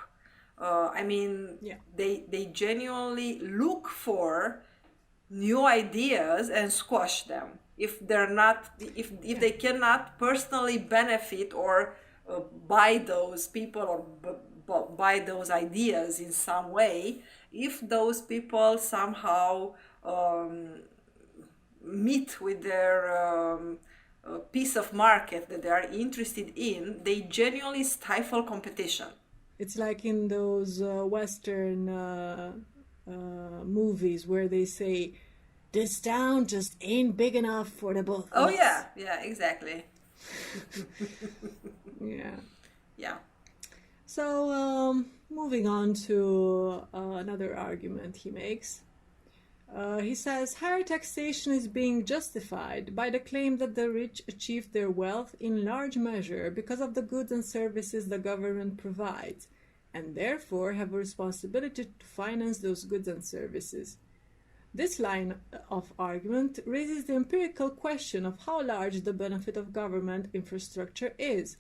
Yeah. They genuinely look for new ideas and squash them if they're not, if they cannot personally benefit or buy those people or buy those ideas in some way. If those people somehow meet with their piece of market that they are interested in, they genuinely stifle competition. It's like in those Western movies where they say, this town just ain't big enough for the both of Oh us. yeah, exactly. Yeah. Yeah. So, moving on to another argument he makes. He says higher taxation is being justified by the claim that the rich achieve their wealth in large measure because of the goods and services the government provides, and therefore have a responsibility to finance those goods and services. This line of argument raises the empirical question of how large the benefit of government infrastructure is.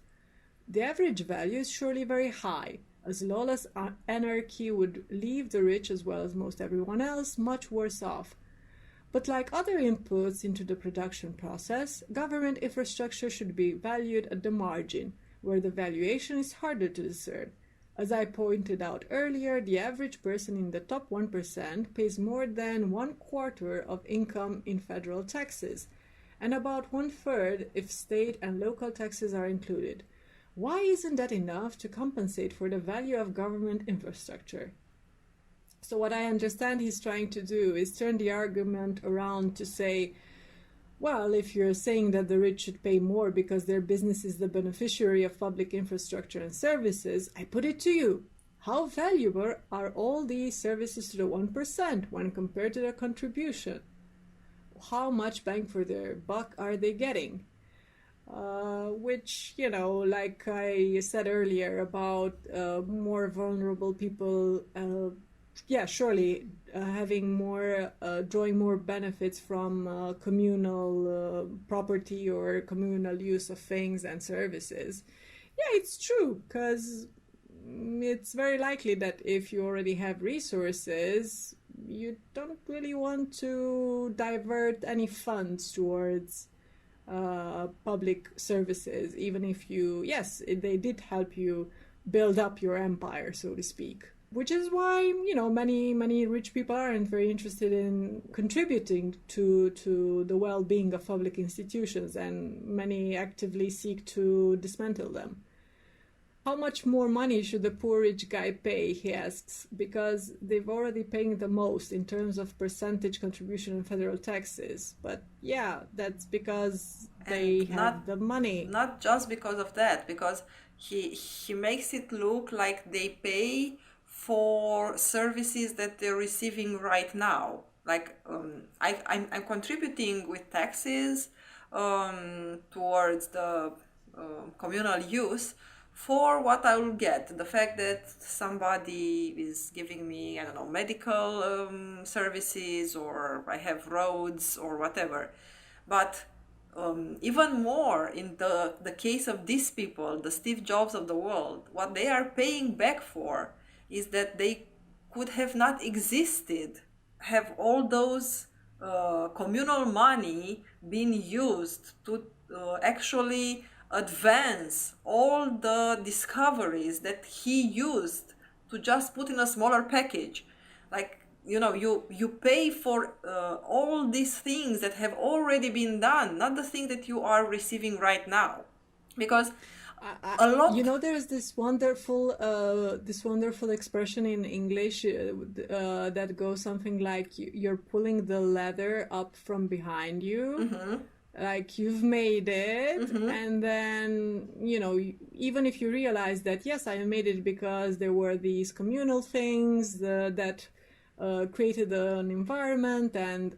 The average value is surely very high, as lawless anarchy would leave the rich, as well as most everyone else, much worse off. But like other inputs into the production process, government infrastructure should be valued at the margin, where the valuation is harder to discern. As I pointed out earlier, the average person in the top 1% pays more than 1/4 of income in federal taxes, and about 1/3 if state and local taxes are included. Why isn't that enough to compensate for the value of government infrastructure? So what I understand he's trying to do is turn the argument around to say, well, if you're saying that the rich should pay more because their business is the beneficiary of public infrastructure and services, I put it to you, how valuable are all these services to the 1% when compared to their contribution? How much bang for their buck are they getting? Which, like I said earlier about more vulnerable people, surely having more, drawing more benefits from communal property or communal use of things and services. Yeah, it's true, because it's very likely that if you already have resources, you don't really want to divert any funds towards public services, even if they did help you build up your empire, so to speak. Which is why, many rich people aren't very interested in contributing to the well-being of public institutions, and many actively seek to dismantle them. How much more money should the poor rich guy pay, he asks, because they've already paying the most in terms of percentage contribution in federal taxes. But yeah, that's because they have the money. Not just because of that, because he makes it look like they pay for services that they're receiving right now. Like I'm contributing with taxes towards the communal use for what I will get. The fact that somebody is giving me, I don't know, medical services, or I have roads or whatever. But even more in the case of these people, the Steve Jobs of the world, what they are paying back for is that they could have not existed, have all those communal money been used to actually advance all the discoveries that he used to just put in a smaller package. Like, you pay for all these things that have already been done, not the thing that you are receiving right now. Because a lot. There's this wonderful expression in English that goes something like you're pulling the leather up from behind you. Like you've made it, and then even if you realize that yes, I made it because there were these communal things that created an environment and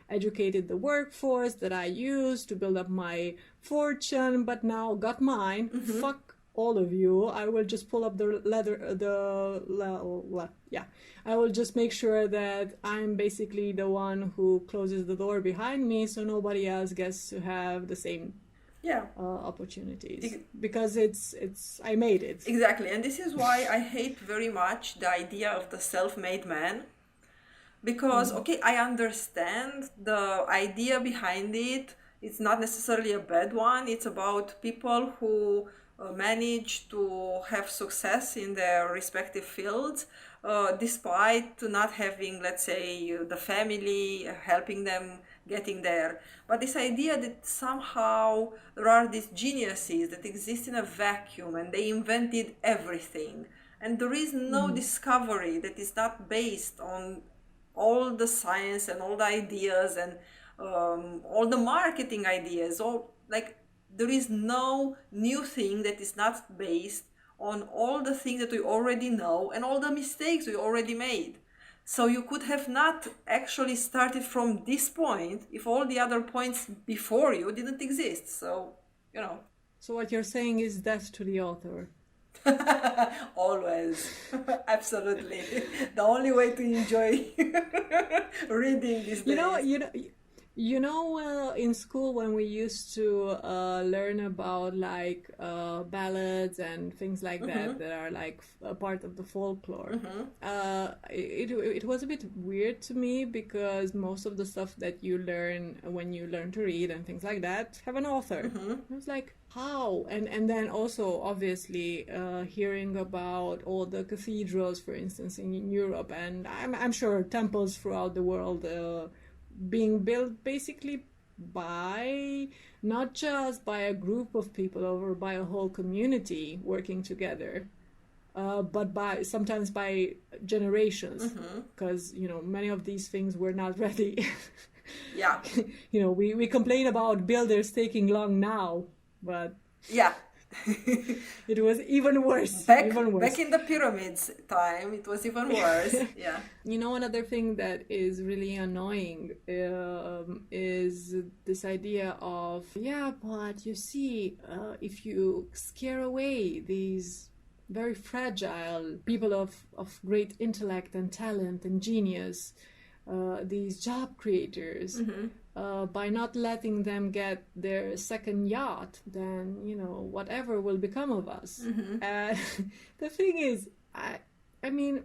educated the workforce that I used to build up my fortune, but now got mine. Fuck all of you. I will just pull up the leather, I will just make sure that I'm basically the one who closes the door behind me, so nobody else gets to have the same opportunities, because it's I made it. Exactly. And this is why I hate very much the idea of the self-made man, because okay, I understand the idea behind it. It's not necessarily a bad one. It's about people who manage to have success in their respective fields, despite not having, let's say, the family helping them getting there. But this idea that somehow there are these geniuses that exist in a vacuum and they invented everything, and there is no discovery that is not based on all the science and all the ideas and all the marketing ideas, or like there is no new thing that is not based on all the things that we already know and all the mistakes we already made. So you could have not actually started from this point if all the other points before you didn't exist. So, So what you're saying is death to the author. Always. Absolutely. The only way to enjoy reading these days. In school when we used to learn about like ballads and things like that are like a part of the folklore, it was a bit weird to me, because most of the stuff that you learn when you learn to read and things like that have an author. I was like, how? And then also obviously hearing about all the cathedrals, for instance, in Europe, and I'm sure temples throughout the world being built basically by not just by a group of people or by a whole community working together, but sometimes by generations, because many of these things were not ready. Yeah. We complain about builders taking long now, but yeah. It was even worse. Back in the pyramids time, it was even worse. Yeah. Another thing that is really annoying is this idea of, but you see, if you scare away these very fragile people of great intellect and talent and genius, these job creators, by not letting them get their second yacht, then whatever will become of us. And the thing is, I mean,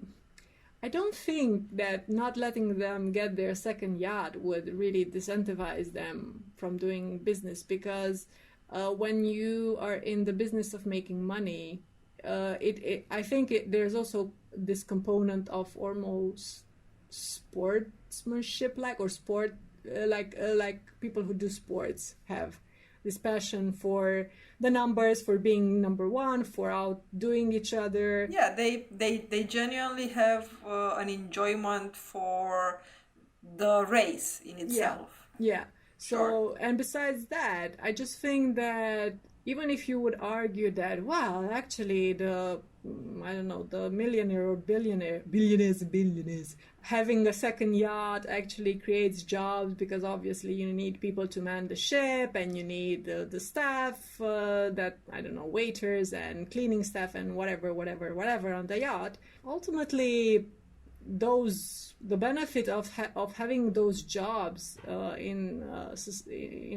I don't think that not letting them get their second yacht would really disincentivize them from doing business, because when you are in the business of making money, I think there's also this component of almost sportsmanship, like, or sport, like people who do sports have this passion for the numbers, for being number one, for outdoing each other. Yeah, they genuinely have an enjoyment for the race in itself. Yeah. So, sure. And besides that, I just think that even if you would argue that, well, actually the millionaire or billionaires having a second yacht actually creates jobs, because obviously you need people to man the ship, and you need the staff, waiters and cleaning staff and whatever on the yacht. Ultimately, the benefit of having those jobs in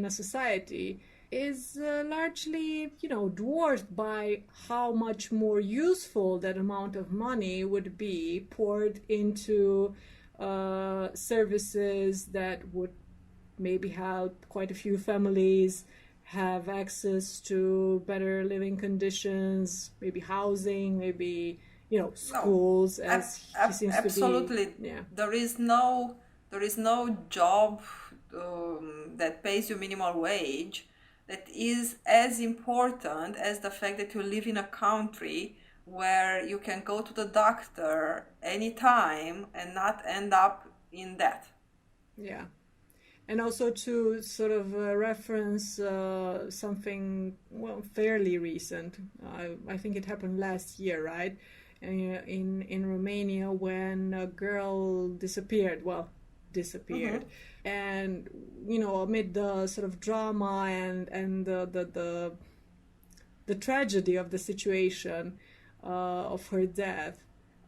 a society is largely, dwarfed by how much more useful that amount of money would be poured into services that would maybe help quite a few families have access to better living conditions, maybe housing, maybe, No, schools, as he seems to be. absolutely. Yeah. There is no job that pays you minimal wage that is as important as the fact that you live in a country where you can go to the doctor anytime and not end up in debt. Yeah. And also to sort of reference something, well, fairly recent. I think it happened last year, right? In Romania, when a girl disappeared. Well, disappeared, and amid the sort of drama and the tragedy of the situation, of her death.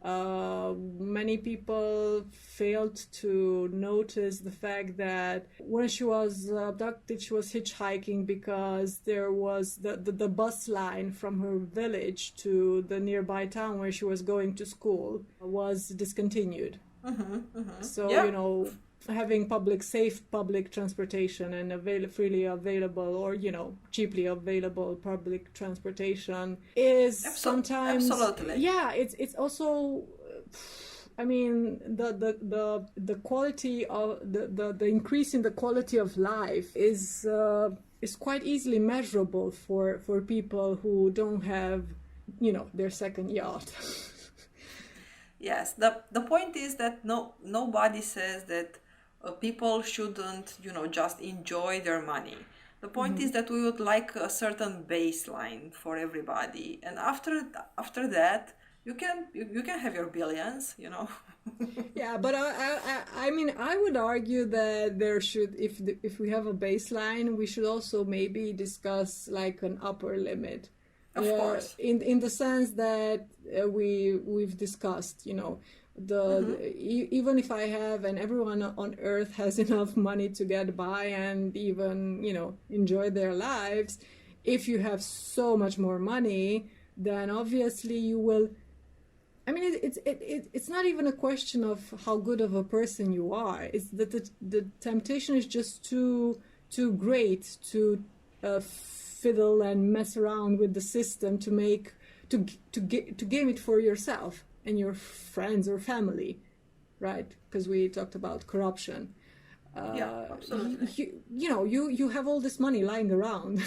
Many people failed to notice the fact that when she was abducted, she was hitchhiking because there was the bus line from her village to the nearby town where she was going to school was discontinued. So, Yeah. having safe public transportation and freely available, or, cheaply available public transportation is sometimes, Absolutely. yeah, it's also, I mean, the quality of the increase in the quality of life is quite easily measurable for people who don't have, their second yacht. Yes, the point is that nobody says that people shouldn't, just enjoy their money. The point is that we would like a certain baseline for everybody, and after that, you can have your billions. Yeah, but I mean, I would argue that there should, if we have a baseline, we should also maybe discuss like an upper limit. Of course. In the sense that we've discussed, even if I have, and everyone on earth has enough money to get by and even, enjoy their lives, if you have so much more money, then obviously you will. I mean, it's not even a question of how good of a person you are. It's that the temptation is just too great to fiddle and mess around with the system to game it for yourself and your friends or family, right? Because we talked about corruption. Yeah, absolutely. You have all this money lying around.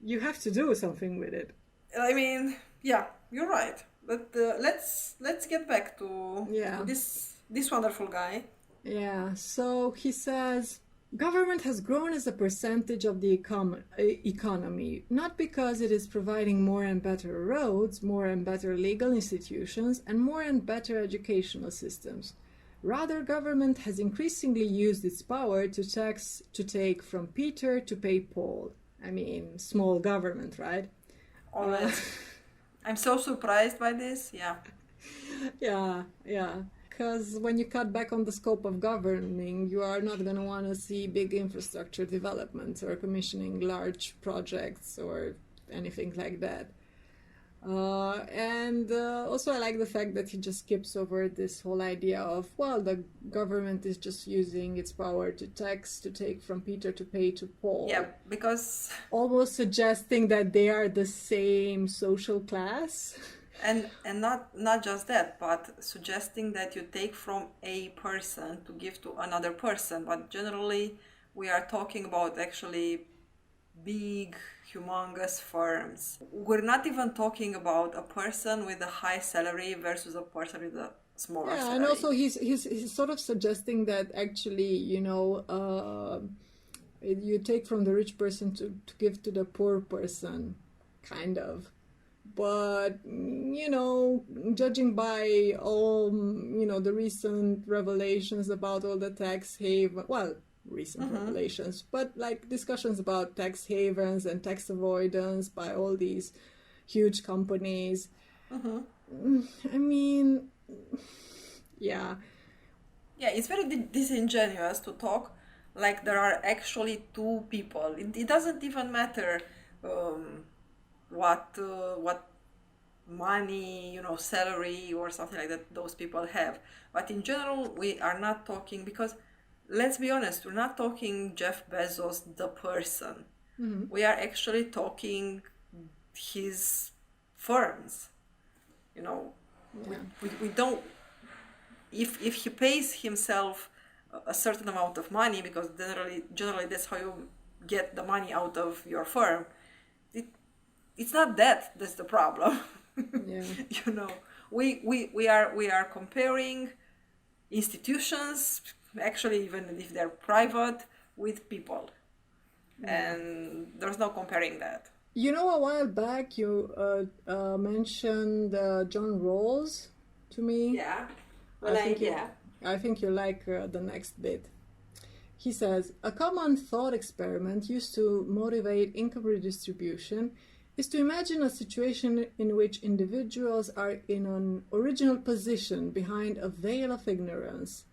You have to do something with it. I mean, yeah, you're right. But let's get back to Yeah. this wonderful guy. Yeah, so he says, government has grown as a percentage of the economy, not because it is providing more and better roads, more and better legal institutions, and more and better educational systems. Rather, government has increasingly used its power to take from Peter to pay Paul. I mean, small government, right? Always. I'm so surprised by this. Yeah. Yeah. Because when you cut back on the scope of governing, you are not going to want to see big infrastructure developments or commissioning large projects or anything like that. And also I like the fact that he just skips over this whole idea of, well, the government is just using its power to tax, to take from Peter to pay to Paul. Yeah, because... Almost suggesting that they are the same social class. And not just that, but suggesting that you take from a person to give to another person. But generally, we are talking about actually big, humongous firms. We're not even talking about a person with a high salary versus a person with a smaller salary. And also he's sort of suggesting that actually, you take from the rich person to give to the poor person, kind of. But, judging by all, the recent revelations about all the tax haven, well, recent revelations, but like discussions about tax havens and tax avoidance by all these huge companies. I mean, yeah. Yeah, it's very disingenuous to talk like there are actually two people. It doesn't even matter what money, salary or something like that those people have. But in general, we are not talking, because let's be honest, we're not talking Jeff Bezos, the person. We are actually talking his firms. Yeah. We don't, if he pays himself a certain amount of money, because generally that's how you get the money out of your firm, it, it's not that's the problem. Yeah. You know, we are comparing institutions, actually even if they're private, with people, Yeah. and there's no comparing that. You know, a while back you mentioned John Rawls to me. Yeah. I Well, think you, yeah. I think you like the next bit. He says, a common thought experiment used to motivate income redistribution is to imagine a situation in which individuals are in an original position behind a veil of ignorance.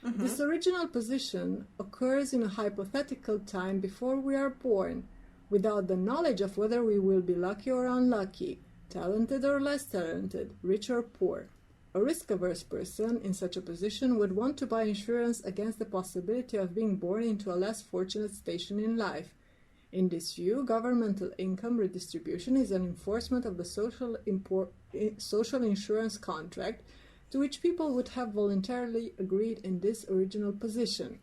This original position occurs in a hypothetical time before we are born, without the knowledge of whether we will be lucky or unlucky, talented or less talented, rich or poor. A risk-averse person in such a position would want to buy insurance against the possibility of being born into a less fortunate station in life. In this view, governmental income redistribution is an enforcement of the social insurance contract to which people would have voluntarily agreed in this original position.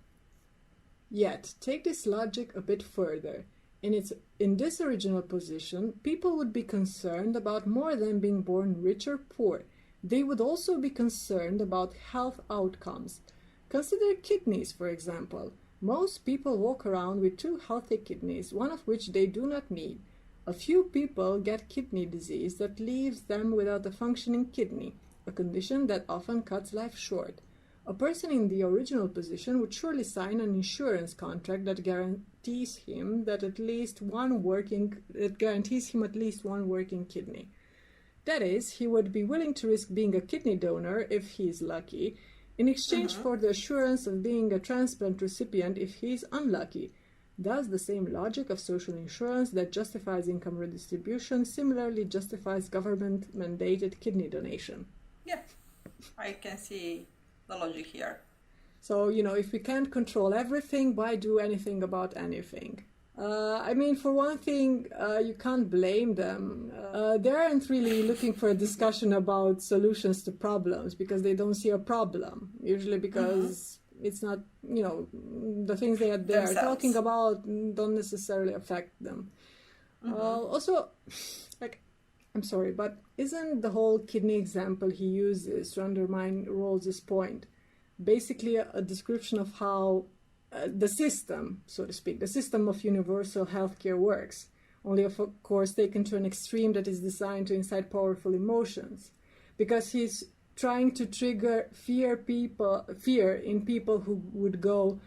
Yet, take this logic a bit further. In this original position, people would be concerned about more than being born rich or poor. They would also be concerned about health outcomes. Consider kidneys, for example. Most people walk around with 2 healthy kidneys, one of which they do not need. A few people get kidney disease that leaves them without a functioning kidney, a condition that often cuts life short. A person in the original position would surely sign an insurance contract that guarantees him at least one working kidney. That is, he would be willing to risk being a kidney donor if he is lucky, in exchange for the assurance of being a transplant recipient if he is unlucky. Thus, the same logic of social insurance that justifies income redistribution similarly justifies government-mandated kidney donation. Yeah, I can see the logic here. So, if we can't control everything, why do anything about anything? For one thing, you can't blame them. They aren't really looking for a discussion about solutions to problems because they don't see a problem. Usually because it's not, the things they are talking about don't necessarily affect them. Also, I'm sorry, but isn't the whole kidney example he uses to undermine Rawls's point basically a description of how the system, so to speak, the system of universal healthcare works, only of course taken to an extreme that is designed to incite powerful emotions, because he's trying to trigger fear in people who would go,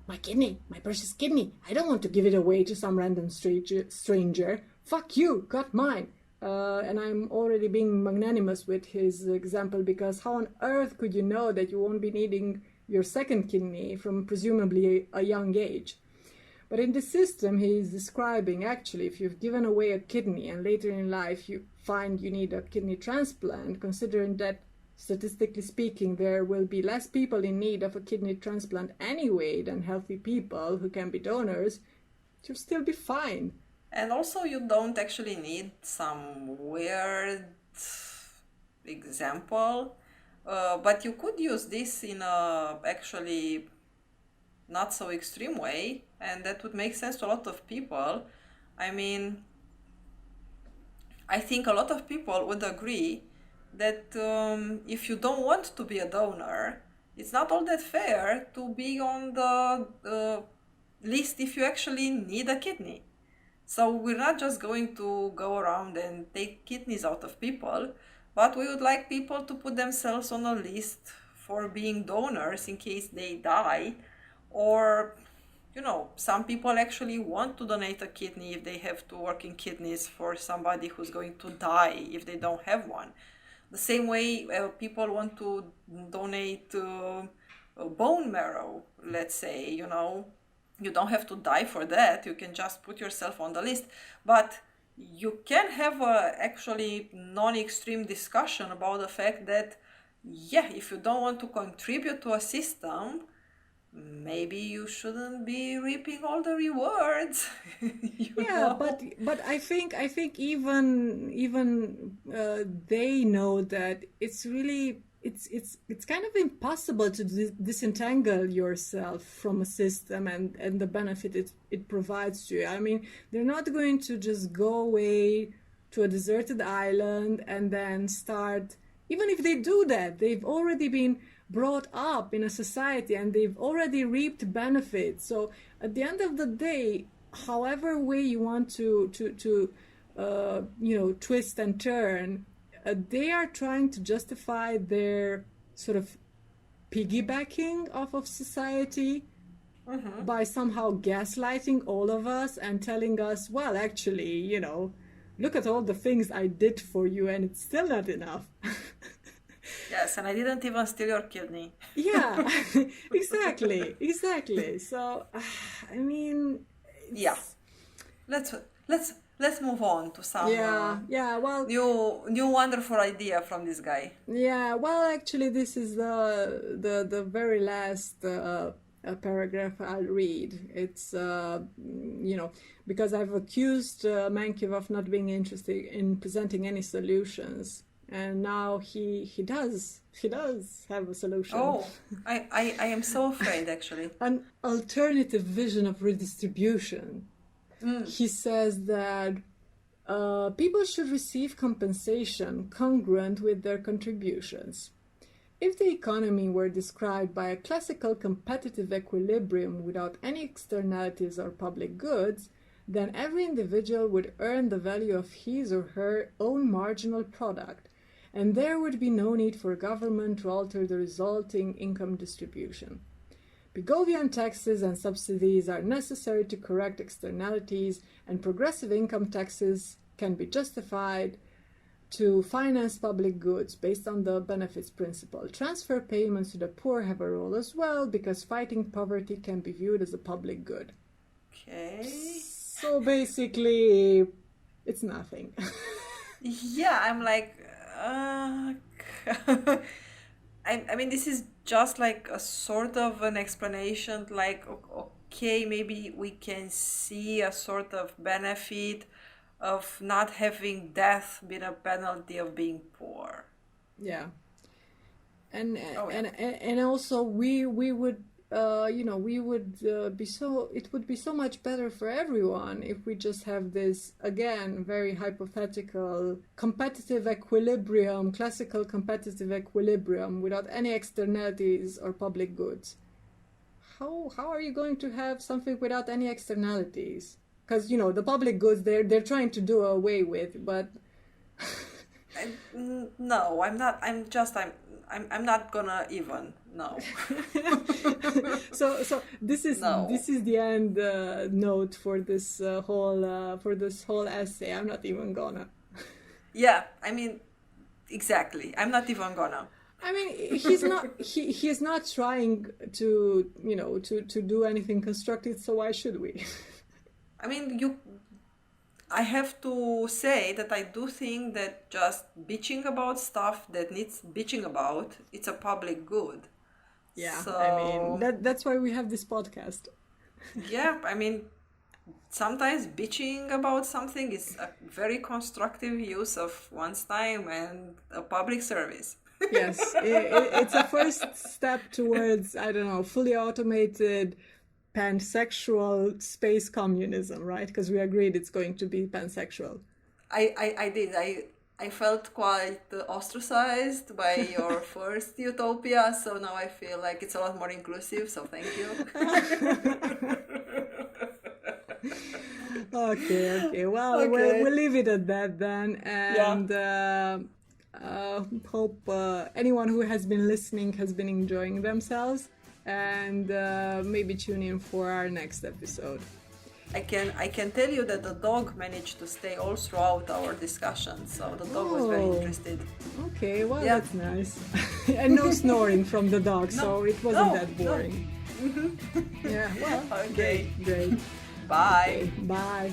my kidney, my precious kidney, I don't want to give it away to some random stranger. Fuck you, got mine. And I'm already being magnanimous with his example, because how on earth could you know that you won't be needing your second kidney from presumably a young age? But in the system he is describing, actually, if you've given away a kidney and later in life you find you need a kidney transplant, considering that statistically speaking there will be less people in need of a kidney transplant anyway than healthy people who can be donors, you'll still be fine. And also you don't actually need some weird example, but you could use this in a actually not so extreme way, and that would make sense to a lot of people. I mean, I think a lot of people would agree that if you don't want to be a donor, it's not all that fair to be on the list if you actually need a kidney. So we're not just going to go around and take kidneys out of people, but we would like people to put themselves on a list for being donors in case they die. Or, some people actually want to donate a kidney if they have two working kidneys for somebody who's going to die if they don't have one. The same way people want to donate bone marrow, let's say, you don't have to die for that. You can just put yourself on the list. But you can have a actually non-extreme discussion about the fact that, if you don't want to contribute to a system, maybe you shouldn't be reaping all the rewards. you Yeah, know? but I think even they know that it's really it's kind of impossible to disentangle yourself from a system and the benefit it provides to you. I mean, they're not going to just go away to a deserted island and then start. Even if they do that, they've already been brought up in a society and they've already reaped benefits. So at the end of the day, however way you want to twist and turn, they are trying to justify their sort of piggybacking off of society by somehow gaslighting all of us and telling us, well, actually, look at all the things I did for you and it's still not enough. Yes, and I didn't even steal your kidney. Yeah, exactly. So, I mean, Yeah, let's move on to some well, new wonderful idea from this guy. yeah, well, actually, this is the very last paragraph I'll read. It's because I've accused Mankiw of not being interested in presenting any solutions, and now he does have a solution. Oh, I am so afraid actually. An alternative vision of redistribution. He says that people should receive compensation congruent with their contributions. If the economy were described by a classical competitive equilibrium without any externalities or public goods, then every individual would earn the value of his or her own marginal product, and there would be no need for government to alter the resulting income distribution. Pigovian taxes and subsidies are necessary to correct externalities, and progressive income taxes can be justified to finance public goods based on the benefits principle. Transfer payments to the poor have a role as well, because fighting poverty can be viewed as a public good. Okay. So basically, it's nothing. Yeah, I'm like, I mean, this is just like a sort of an explanation, like, okay, maybe we can see a sort of benefit of not having death be a penalty of being poor. Yeah. And Oh, yeah. and also we would we would be so it would be so much better for everyone if we just have this, again, very hypothetical competitive equilibrium, classical competitive equilibrium without any externalities or public goods. How are you going to have something without any externalities? Because the public goods they're trying to do away with, but No, I'm not. I'm not gonna even. No. so this is No. the end note for this whole essay. I'm not even gonna. Yeah, I mean, exactly. I'm not even gonna. I mean, he's not trying to to do anything constructive. So why should we? I mean, I have to say that I do think that just bitching about stuff that needs bitching about, it's a public good. Yeah, So, I mean that's why we have this podcast. yeah, I mean, sometimes bitching about something is a very constructive use of one's time and a public service. Yes, it's a first step towards, I don't know, fully automated pansexual space communism, right? Because we agreed it's going to be pansexual. I did. I felt quite ostracized by your first utopia, so now I feel like it's a lot more inclusive, so thank you. Okay. Well, Okay. we'll leave it at that then, and hope anyone who has been listening has been enjoying themselves, and maybe tune in for our next episode. I can tell you that the dog managed to stay all throughout our discussion, so the dog was very Oh. interested. Okay, well, Yeah. that's nice. And no snoring from the dog, so it wasn't no, that boring. Yeah, well, Okay. great. Bye. Okay, bye.